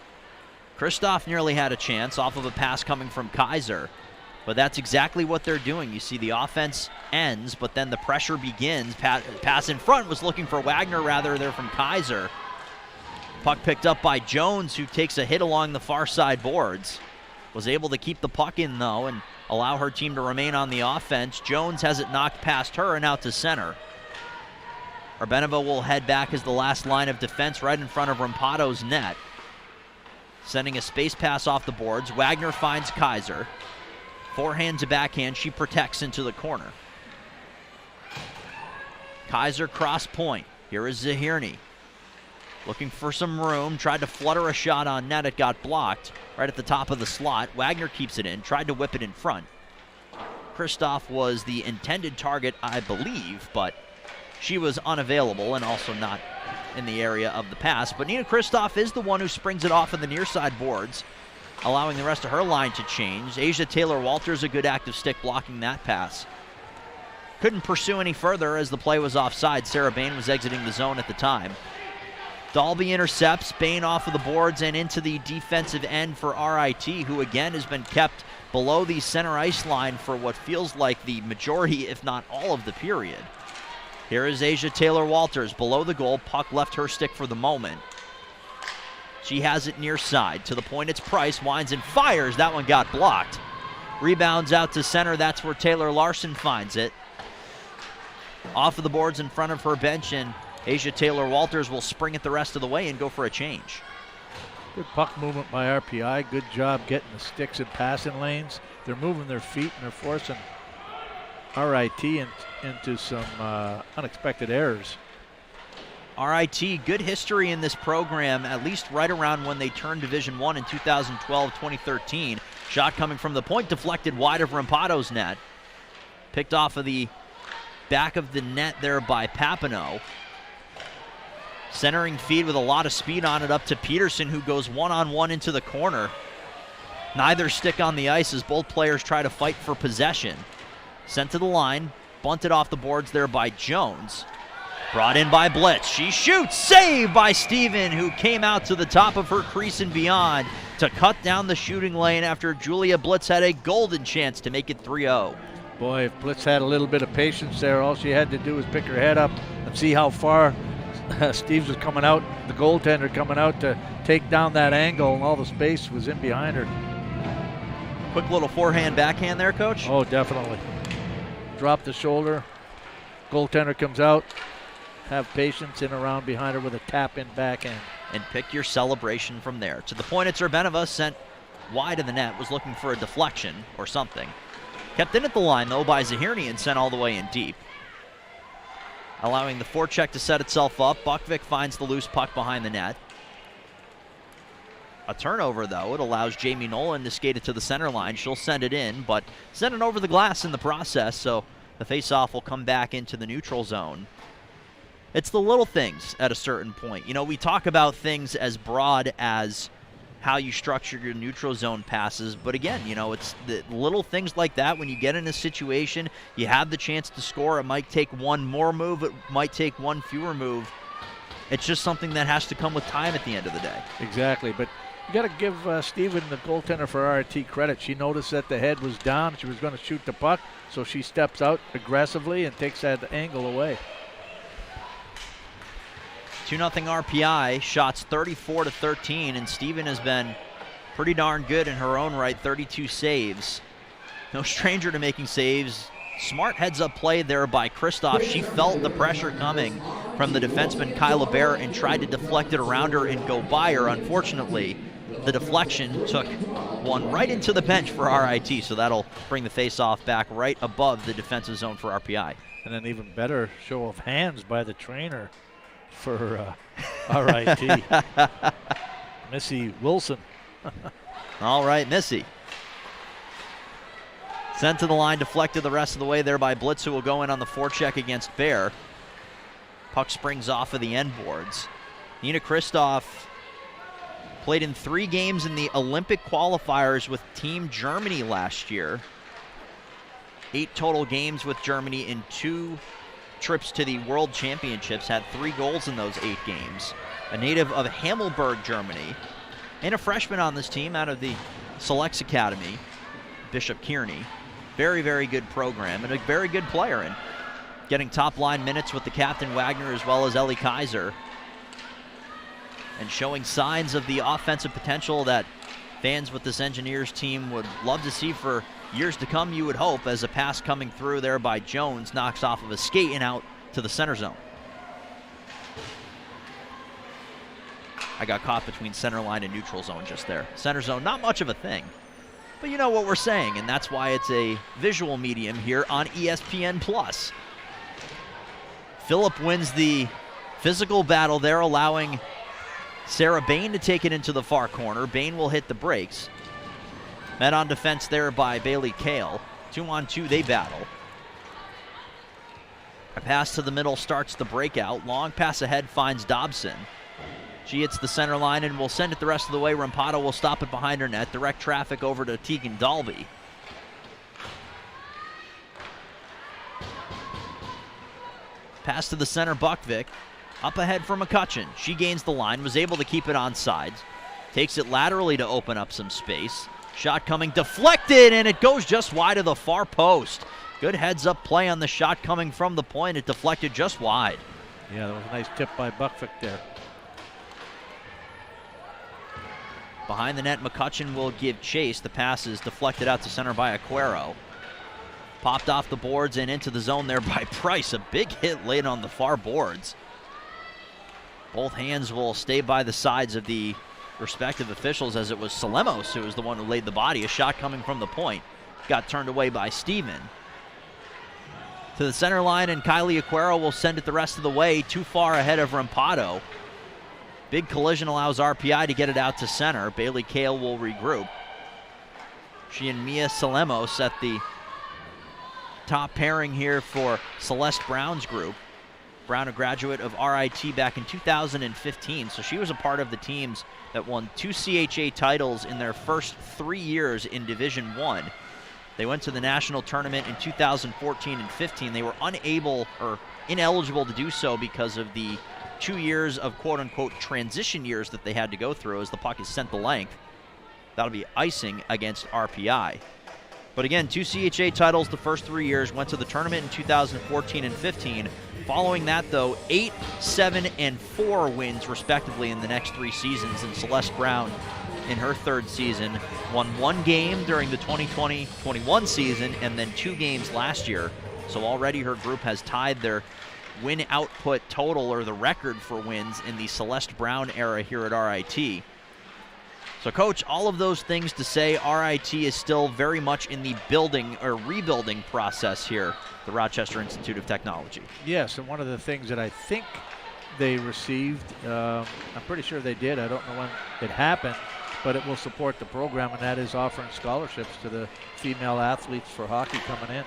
Kristoff nearly had a chance off of a pass coming from Kaiser, but that's exactly what they're doing. You see the offense ends, but then the pressure begins. Pass in front was looking for Wagner rather there from Kaiser. Puck picked up by Jones, who takes a hit along the far side boards. Was able to keep the puck in though and allow her team to remain on the offense. Jones has it knocked past her and out to center. Urbanova will head back as the last line of defense right in front of Rampado's net. Sending a space pass off the boards. Wagner finds Kaiser. Forehand to backhand, she protects into the corner. Kaiser cross point. Here is Zahirni. Looking for some room, tried to flutter a shot on net, it got blocked right at the top of the slot. Wagner keeps it in, tried to whip it in front. Kristoff was the intended target, I believe, but she was unavailable and also not in the area of the pass. But Nina Kristoff is the one who springs it off of the near side boards, allowing the rest of her line to change. Asia Taylor-Walters, a good active stick blocking that pass. Couldn't pursue any further as the play was offside. Sarah Bain was exiting the zone at the time. Dalby intercepts, Bain off of the boards and into the defensive end for RIT, who again has been kept below the center ice line for what feels like the majority, if not all of the period. Here is Asia Taylor-Walters below the goal. Puck left her stick for the moment. She has it near side. To the point it's Price, winds and fires. That one got blocked. Rebounds out to center. That's where Taylor Larson finds it. Off of the boards in front of her bench, and Asia Taylor-Walters will spring it the rest of the way and go for a change. Good puck movement by RPI. Good job getting the sticks and passing lanes. They're moving their feet and they're forcing RIT into some unexpected errors. RIT, good history in this program, at least right around when they turned Division I in 2012-2013. Shot coming from the point, deflected wide of Rampado's net. Picked off of the back of the net there by Papineau. Centering feed with a lot of speed on it up to Peterson, who goes one-on-one into the corner. Neither stick on the ice as both players try to fight for possession. Sent to the line, bunted off the boards there by Jones. Brought in by Blitz. She shoots, saved by Steven, who came out to the top of her crease and beyond to cut down the shooting lane after Julia Blitz had a golden chance to make it 3-0. Boy, if Blitz had a little bit of patience there, all she had to do was pick her head up and see how far Steves was coming out, the goaltender coming out to take down that angle, and all the space was in behind her. Quick little forehand backhand there, Coach. Oh, definitely. Drop the shoulder. Goaltender comes out. Have patience in around behind her with a tap-in backhand. And pick your celebration from there. To the point, it's Urbanova, sent wide of the net, was looking for a deflection or something. Kept in at the line, though, by Zahirni and sent all the way in deep. allowing the forecheck to set itself up. Buckvik finds the loose puck behind the net. A turnover, though. It allows Jamie Nolan to skate it to the center line. She'll send it in, but send it over the glass in the process, so the faceoff will come back into the neutral zone. It's the little things at a certain point. You know, we talk about things as broad as how you structure your neutral zone passes, but again, you know, it's the little things like that. When you get in a situation, you have the chance to score. It might take one more move. It might take one fewer move. It's just something that has to come with time at the end of the day. Exactly, but you got to give Steven, the goaltender for RIT, credit. She noticed that the head was down. She was going to shoot the puck, so she steps out aggressively and takes that angle away. 2-0 RPI, shots 34-13, and Steven has been pretty darn good in her own right, 32 saves. No stranger to making saves. Smart heads-up play there by Kristoff. She felt the pressure coming from the defenseman Kyla Bear and tried to deflect it around her and go by her. Unfortunately, the deflection took one right into the bench for RIT, so that'll bring the face-off back right above the defensive zone for RPI. And an even better show of hands by the trainer for RIT. Missy Wilson. All right, Missy. Sent to the line, deflected the rest of the way there by Blitz, who will go in on the forecheck against Bear. Puck springs off of the end boards. Nina Kristoff played in 3 games in the Olympic qualifiers with Team Germany last year. 8 total games with Germany in 2 trips to the World Championships, had 3 goals in those 8 games. A native of Hammelburg, Germany, and a freshman on this team out of the Selects Academy, Bishop Kearney. Very, very good program and a very good player, and getting top line minutes with the captain Wagner as well as Ellie Kaiser, and showing signs of the offensive potential that fans with this Engineers team would love to see for years to come, you would hope, as a pass coming through there by Jones knocks off of a skate and out to the center zone. I got caught between center line and neutral zone just there. Center zone, not much of a thing, but you know what we're saying, and that's why it's a visual medium here on ESPN+. Phillip wins the physical battle there, allowing Sarah Bain to take it into the far corner. Bain will hit the brakes. Met on defense there by Bailey Kale. 2-on-2, they battle. A pass to the middle starts the breakout. Long pass ahead finds Dobson. She hits the center line and will send it the rest of the way. Rampado will stop it behind her net. Direct traffic over to Tegan Dalby. Pass to the center, Buckvik. Up ahead for McCutcheon. She gains the line, was able to keep it on sides. Takes it laterally to open up some space. Shot coming, deflected, and it goes just wide of the far post. Good heads-up play on the shot coming from the point. It deflected just wide. Yeah, that was a nice tip by Buckvik there. Behind the net, McCutcheon will give chase. The pass is deflected out to center by Aquero. Popped off the boards and into the zone there by Price. A big hit laid on the far boards. Both hands will stay by the sides of the respective officials, as it was Salemos who was the one who laid the body. A shot coming from the point. Got turned away by Steven. To the center line, and Kylie Aquero will send it the rest of the way, too far ahead of Rampado. Big collision allows RPI to get it out to center. Bailey Kale will regroup. She and Mia Salemos at the top pairing here for Celeste Brown's group. Brown, a graduate of RIT back in 2015, so she was a part of the teams that won 2 CHA titles in their first 3 years in Division I. They went to the national tournament in 2014 and 15. They were unable or ineligible to do so because of the 2 years of quote-unquote transition years that they had to go through as the puck is sent the length. That'll be icing against RPI. But again, 2 CHA titles the first 3 years, went to the tournament in 2014 and 15. Following that, though, 8, 7, and 4 wins, respectively, in the next 3 seasons. And Celeste Brown, in her 3rd season, won 1 game during the 2020-21 season and then 2 games last year. So already her group has tied their win output total, or the record for wins, in the Celeste Brown era here at RIT. So, Coach, all of those things to say RIT is still very much in the building or rebuilding process here, the Rochester Institute of Technology. Yes, and one of the things that I think they received, I'm pretty sure they did, I don't know when it happened, but it will support the program, and that is offering scholarships to the female athletes for hockey coming in.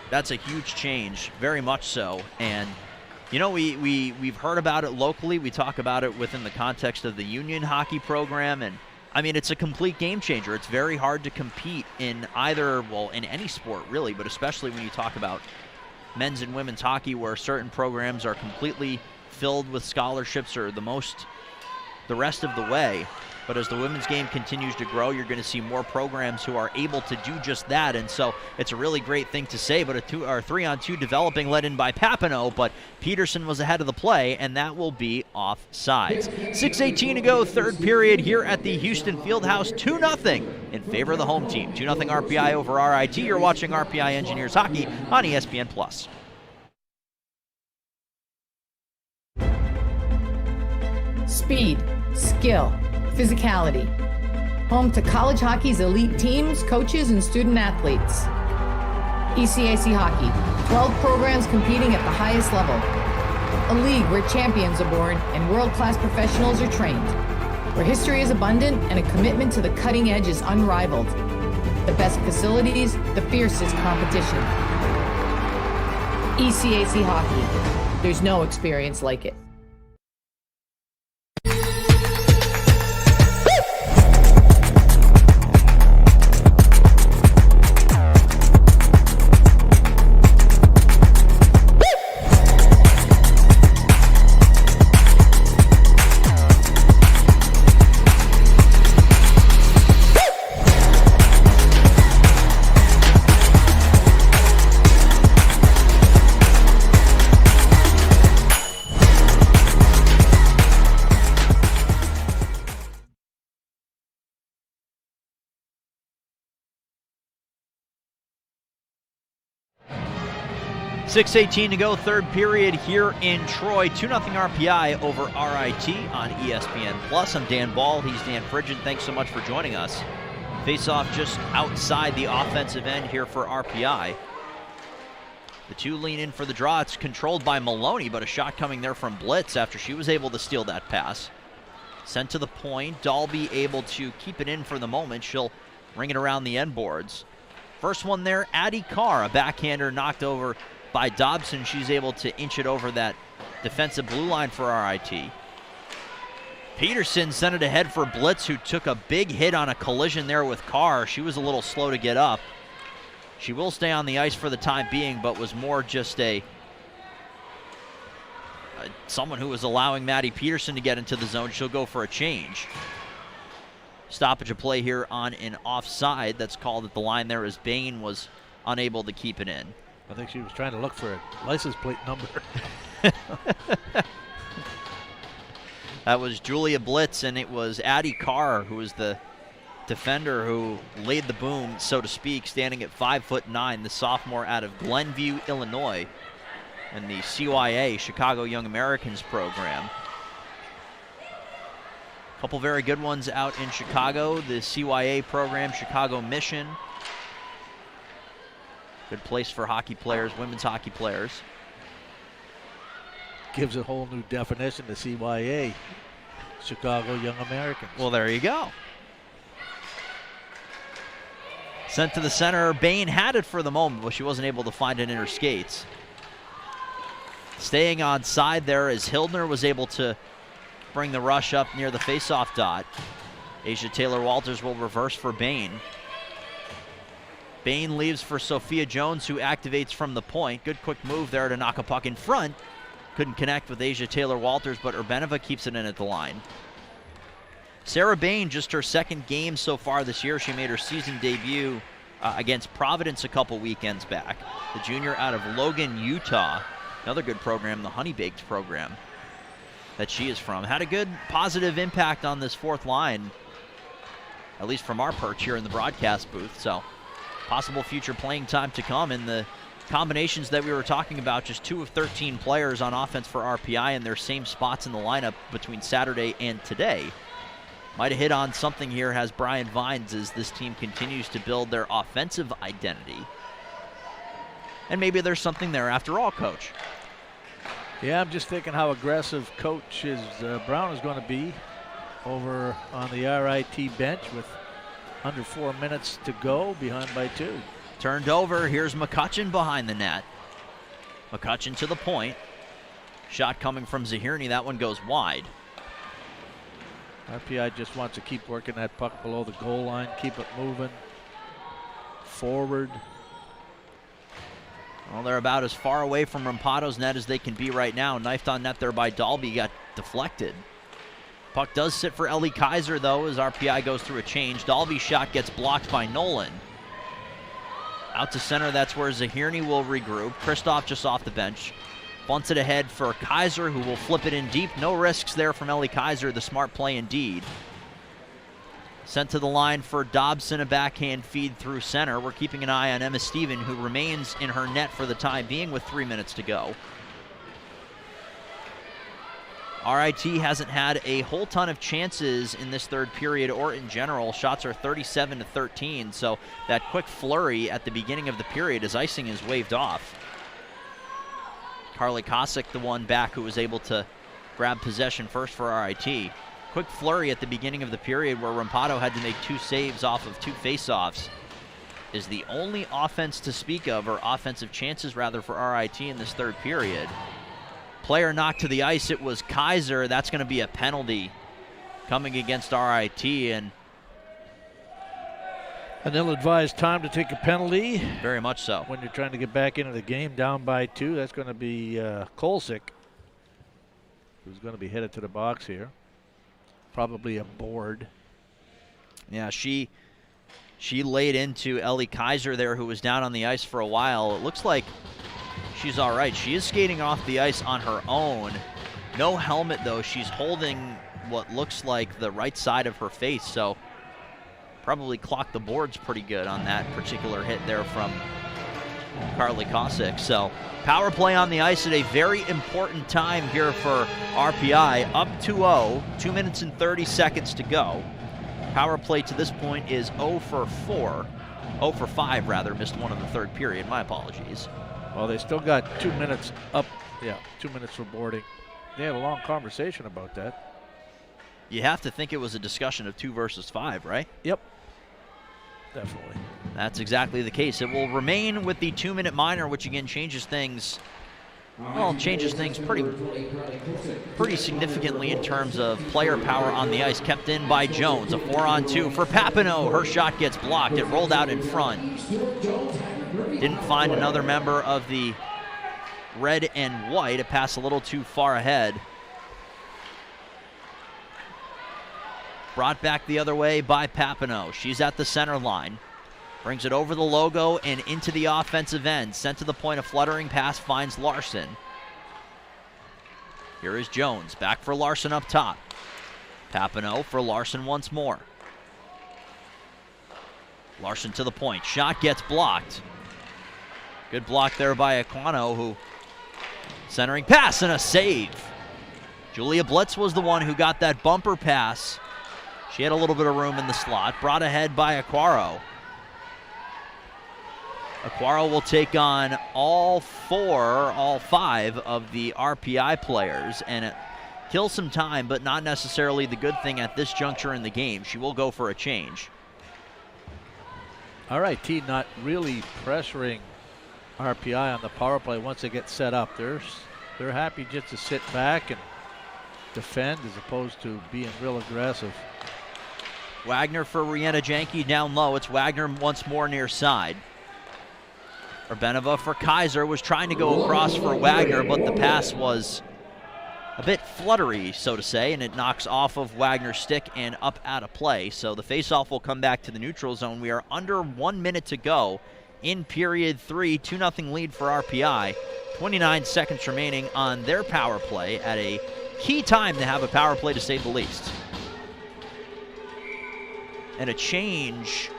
That's a huge change, very much so. And, you know, we've heard about it locally. We talk about it within the context of the Union hockey program, and I mean, it's a complete game changer. It's very hard to compete in either, well, in any sport really, but especially when you talk about men's and women's hockey, where certain programs are completely filled with scholarships or the rest of the way. But as the women's game continues to grow, you're going to see more programs who are able to do just that. And so it's a really great thing to say, but a 3-on-2 developing, led in by Papineau, but Peterson was ahead of the play, and that will be offsides. 6:18 to go, third period here at the Houston Fieldhouse, 2-0 in favor of the home team. 2-0 RPI over RIT. You're watching RPI Engineers Hockey on ESPN+. Speed, skill, physicality. Home to college hockey's elite teams, coaches, and student athletes. ECAC Hockey, 12 programs competing at the highest level. A league where champions are born and world-class professionals are trained. Where history is abundant and a commitment to the cutting edge is unrivaled. The best facilities, the fiercest competition. ECAC Hockey, there's no experience like it. .6:18 to go, third period here in Troy. 2-0 RPI over RIT on ESPN+. I'm Dan Ball. He's Dan Pridgeon. Thanks so much for joining us. Face-off just outside the offensive end here for RPI. The two lean in for the draw. It's controlled by Maloney, but a shot coming there from Blitz after she was able to steal that pass. Sent to the point. Dalby able to keep it in for the moment. She'll ring it around the end boards. First one there, Addie Carr, a backhander knocked over by Dobson. She's able to inch it over that defensive blue line for RIT. Peterson sent it ahead for Blitz, who took a big hit on a collision there with Carr. She was a little slow to get up. She will stay on the ice for the time being, but was more just someone who was allowing Maddie Peterson to get into the zone. She'll go for a change. Stoppage of play here on an offside that's called at the line there as Bain was unable to keep it in. I think she was trying to look for a license plate number. That was Julia Blitz, and it was Addie Carr who was the defender who laid the boom, so to speak, standing at 5'9", the sophomore out of Glenview, Illinois, in the CYA, Chicago Young Americans program. A couple very good ones out in Chicago. The CYA program, Chicago Mission. Good place for hockey players, women's hockey players. Gives a whole new definition to CYA, Chicago Young Americans. Well, there you go. Sent to the center. Bain had it for the moment, but she wasn't able to find it in her skates. Staying on side there as Hildner was able to bring the rush up near the faceoff dot. Asia Taylor-Walters will reverse for Bain. Bain leaves for Sophia Jones, who activates from the point. Good quick move there to knock a puck in front. Couldn't connect with Asia Taylor-Walters, but Urbanova keeps it in at the line. Sarah Bain, just her second game so far this year. She made her season debut against Providence a couple weekends back. The junior out of Logan, Utah. Another good program, the Honey Baked program that she is from. Had a good positive impact on this fourth line, at least from our perch here in the broadcast booth. So possible future playing time to come in the combinations that we were talking about. Just 2 of 13 players on offense for RPI in their same spots in the lineup between Saturday and today. might have hit on something here, has Brian Vines, as this team continues to build their offensive identity. And maybe there's something there after all, Coach. Yeah, I'm just thinking how aggressive Coach Brown is going to be over on the RIT bench with under 4 minutes to go, behind by 2. Turned over, here's McCutcheon behind the net. McCutcheon to the point. Shot coming from Zahirny, that one goes wide. RPI just wants to keep working that puck below the goal line, keep it moving forward. Well, they're about as far away from Rampado's net as they can be right now. Knifed on net there by Dalby, got deflected. Puck does sit for Ellie Kaiser, though, as RPI goes through a change. Dalby's shot gets blocked by Nolan. Out to center, that's where Zahirny will regroup. Kristoff just off the bench. Bunts it ahead for Kaiser, who will flip it in deep. No risks there from Ellie Kaiser, the smart play indeed. Sent to the line for Dobson, a backhand feed through center. We're keeping an eye on Emma Stephen, who remains in her net for the time being with 3 minutes to go. RIT hasn't had a whole ton of chances in this third period or in general. Shots are 37-13, so that quick flurry at the beginning of the period as icing is waved off. Carly Kosick, the one back who was able to grab possession first for RIT. Quick flurry at the beginning of the period where Rampado had to make 2 saves off of 2 faceoffs is the only offense to speak of, or offensive chances rather, for RIT in this third period. Player knocked to the ice, it was Kaiser. That's going to be a penalty coming against RIT, and an ill-advised time to take a penalty. Very much so. When you're trying to get back into the game down by 2, that's going to be Kolsick, who's going to be headed to the box here. Probably a board. Yeah, she laid into Ellie Kaiser there, who was down on the ice for a while. It looks like she's all right. She is skating off the ice on her own. No helmet, though. She's holding what looks like the right side of her face, so probably clocked the boards pretty good on that particular hit there from Carly Kosick. So power play on the ice at a very important time here for RPI. Up 2-0, 2 minutes and 30 seconds to go. Power play to this point is 0 for 5 rather. Missed one in the third period, my apologies. Well, they still got 2 minutes up. Yeah, 2 minutes for boarding. They had a long conversation about that. You have to think it was a discussion of 2 versus 5, right? Yep. Definitely. That's exactly the case. It will remain with the 2-minute minor, which again changes things. Well, changes things pretty significantly in terms of player power on the ice. Kept in by Jones. A 4-on-2 for Papineau. Her shot gets blocked. It rolled out in front. Didn't find another member of the red and white. A pass a little too far ahead. Brought back the other way by Papineau. She's at the center line. Brings it over the logo and into the offensive end. Sent to the point, a fluttering pass finds Larson. Here is Jones. Back for Larson up top. Papineau for Larson once more. Larson to the point. Shot gets blocked. Good block there by Aquano, who centering pass and a save. Julia Blitz was the one who got that bumper pass. She had a little bit of room in the slot. Brought ahead by Aquaro. Aquaro will take on all 5 of the RPI players, and it kills some time, but not necessarily the good thing at this juncture in the game. She will go for a change. RIT not really pressuring RPI on the power play once they get set up. They're happy just to sit back and defend as opposed to being real aggressive. Wagner for Rihanna Janke down low. It's Wagner once more near side. Urbanova for Kaiser was trying to go across for Wagner, but the pass was a bit fluttery, so to say, and it knocks off of Wagner's stick and up out of play. So the faceoff will come back to the neutral zone. We are under 1 minute to go in period 3. 2-0 lead for RPI. 29 seconds remaining on their power play at a key time to have a power play, to say the least. And a change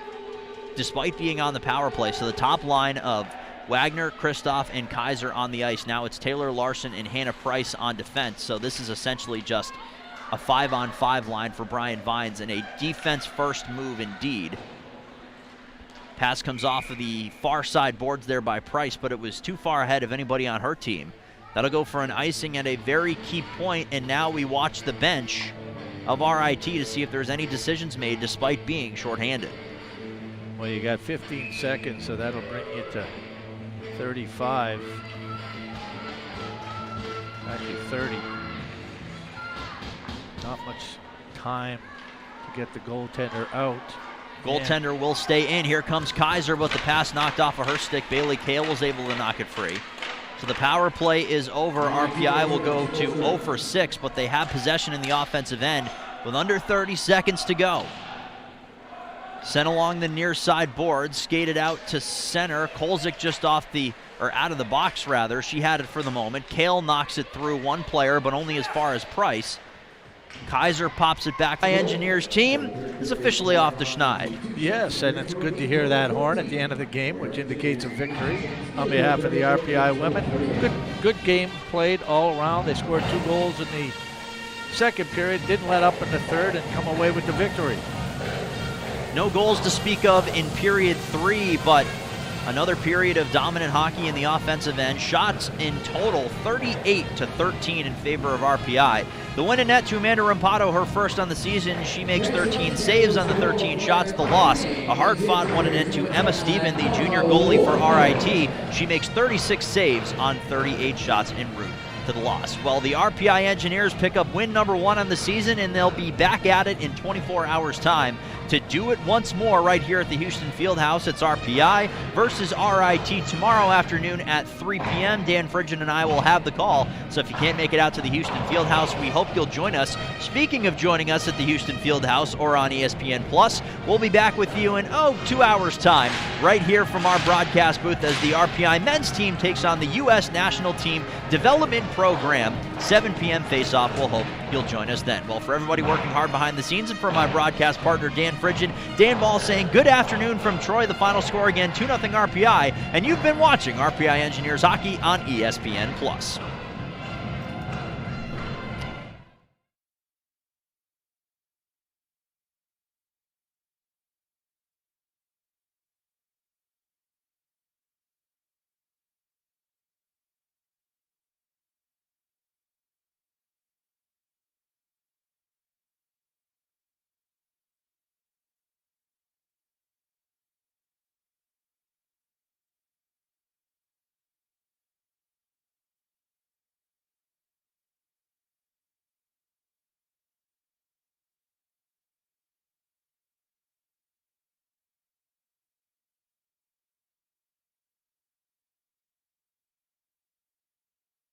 despite being on the power play. So the top line of Wagner, Kristoff, and Kaiser on the ice. Now it's Taylor Larson and Hannah Price on defense. So this is essentially just a 5-on-5 line for Brian Vines, and a defense-first move indeed. Pass comes off of the far side boards there by Price, but it was too far ahead of anybody on her team. That'll go for an icing at a very key point, and now we watch the bench of RIT to see if there's any decisions made despite being shorthanded. Well, you got 15 seconds, so that'll bring you to 35. Actually 30. Not much time to get the goaltender out. Goaltender will stay in. Here comes Kaiser, but the pass knocked off of her stick. Bailey Kale was able to knock it free. So the power play is over. RPI will go to 0 for 6, but they have possession in the offensive end with under 30 seconds to go. Sent along the near side board, skated out to center. Kolzik just off the, or out of the box rather. She had it for the moment. Kale knocks it through one player, but only as far as Price. Kaiser pops it back. My Engineers team is officially off the schneid. Yes, and it's good to hear that horn at the end of the game, which indicates a victory on behalf of the RPI women. Good game played all around. They scored 2 goals in the second period, didn't let up in the third, and come away with the victory. No goals to speak of in period 3, but another period of dominant hockey in the offensive end. Shots in total, 38-13 in favor of RPI. The win in net to Amanda Rampato, her first on the season. She makes 13 saves on the 13 shots. The loss, a hard-fought one in net to Emma Stephen, the junior goalie for RIT. She makes 36 saves on 38 shots en route to the loss. Well, the RPI Engineers pick up win number 1 on the season, and they'll be back at it in 24 hours' time to do it once more right here at the Houston Fieldhouse. It's RPI versus RIT tomorrow afternoon at 3 p.m. Dan Frigid and I will have the call, so if you can't make it out to the Houston Fieldhouse, we hope you'll join us. Speaking of joining us at the Houston Fieldhouse or on ESPN+, we'll be back with you in, 2 hours' time right here from our broadcast booth as the RPI men's team takes on the U.S. national team development program. 7 p.m. face-off. We'll hope you'll join us then. Well, for everybody working hard behind the scenes and for my broadcast partner, Dan Frigid, Dan Ball saying good afternoon from Troy. The final score again, 2-0 RPI, and you've been watching RPI Engineers Hockey on ESPN+.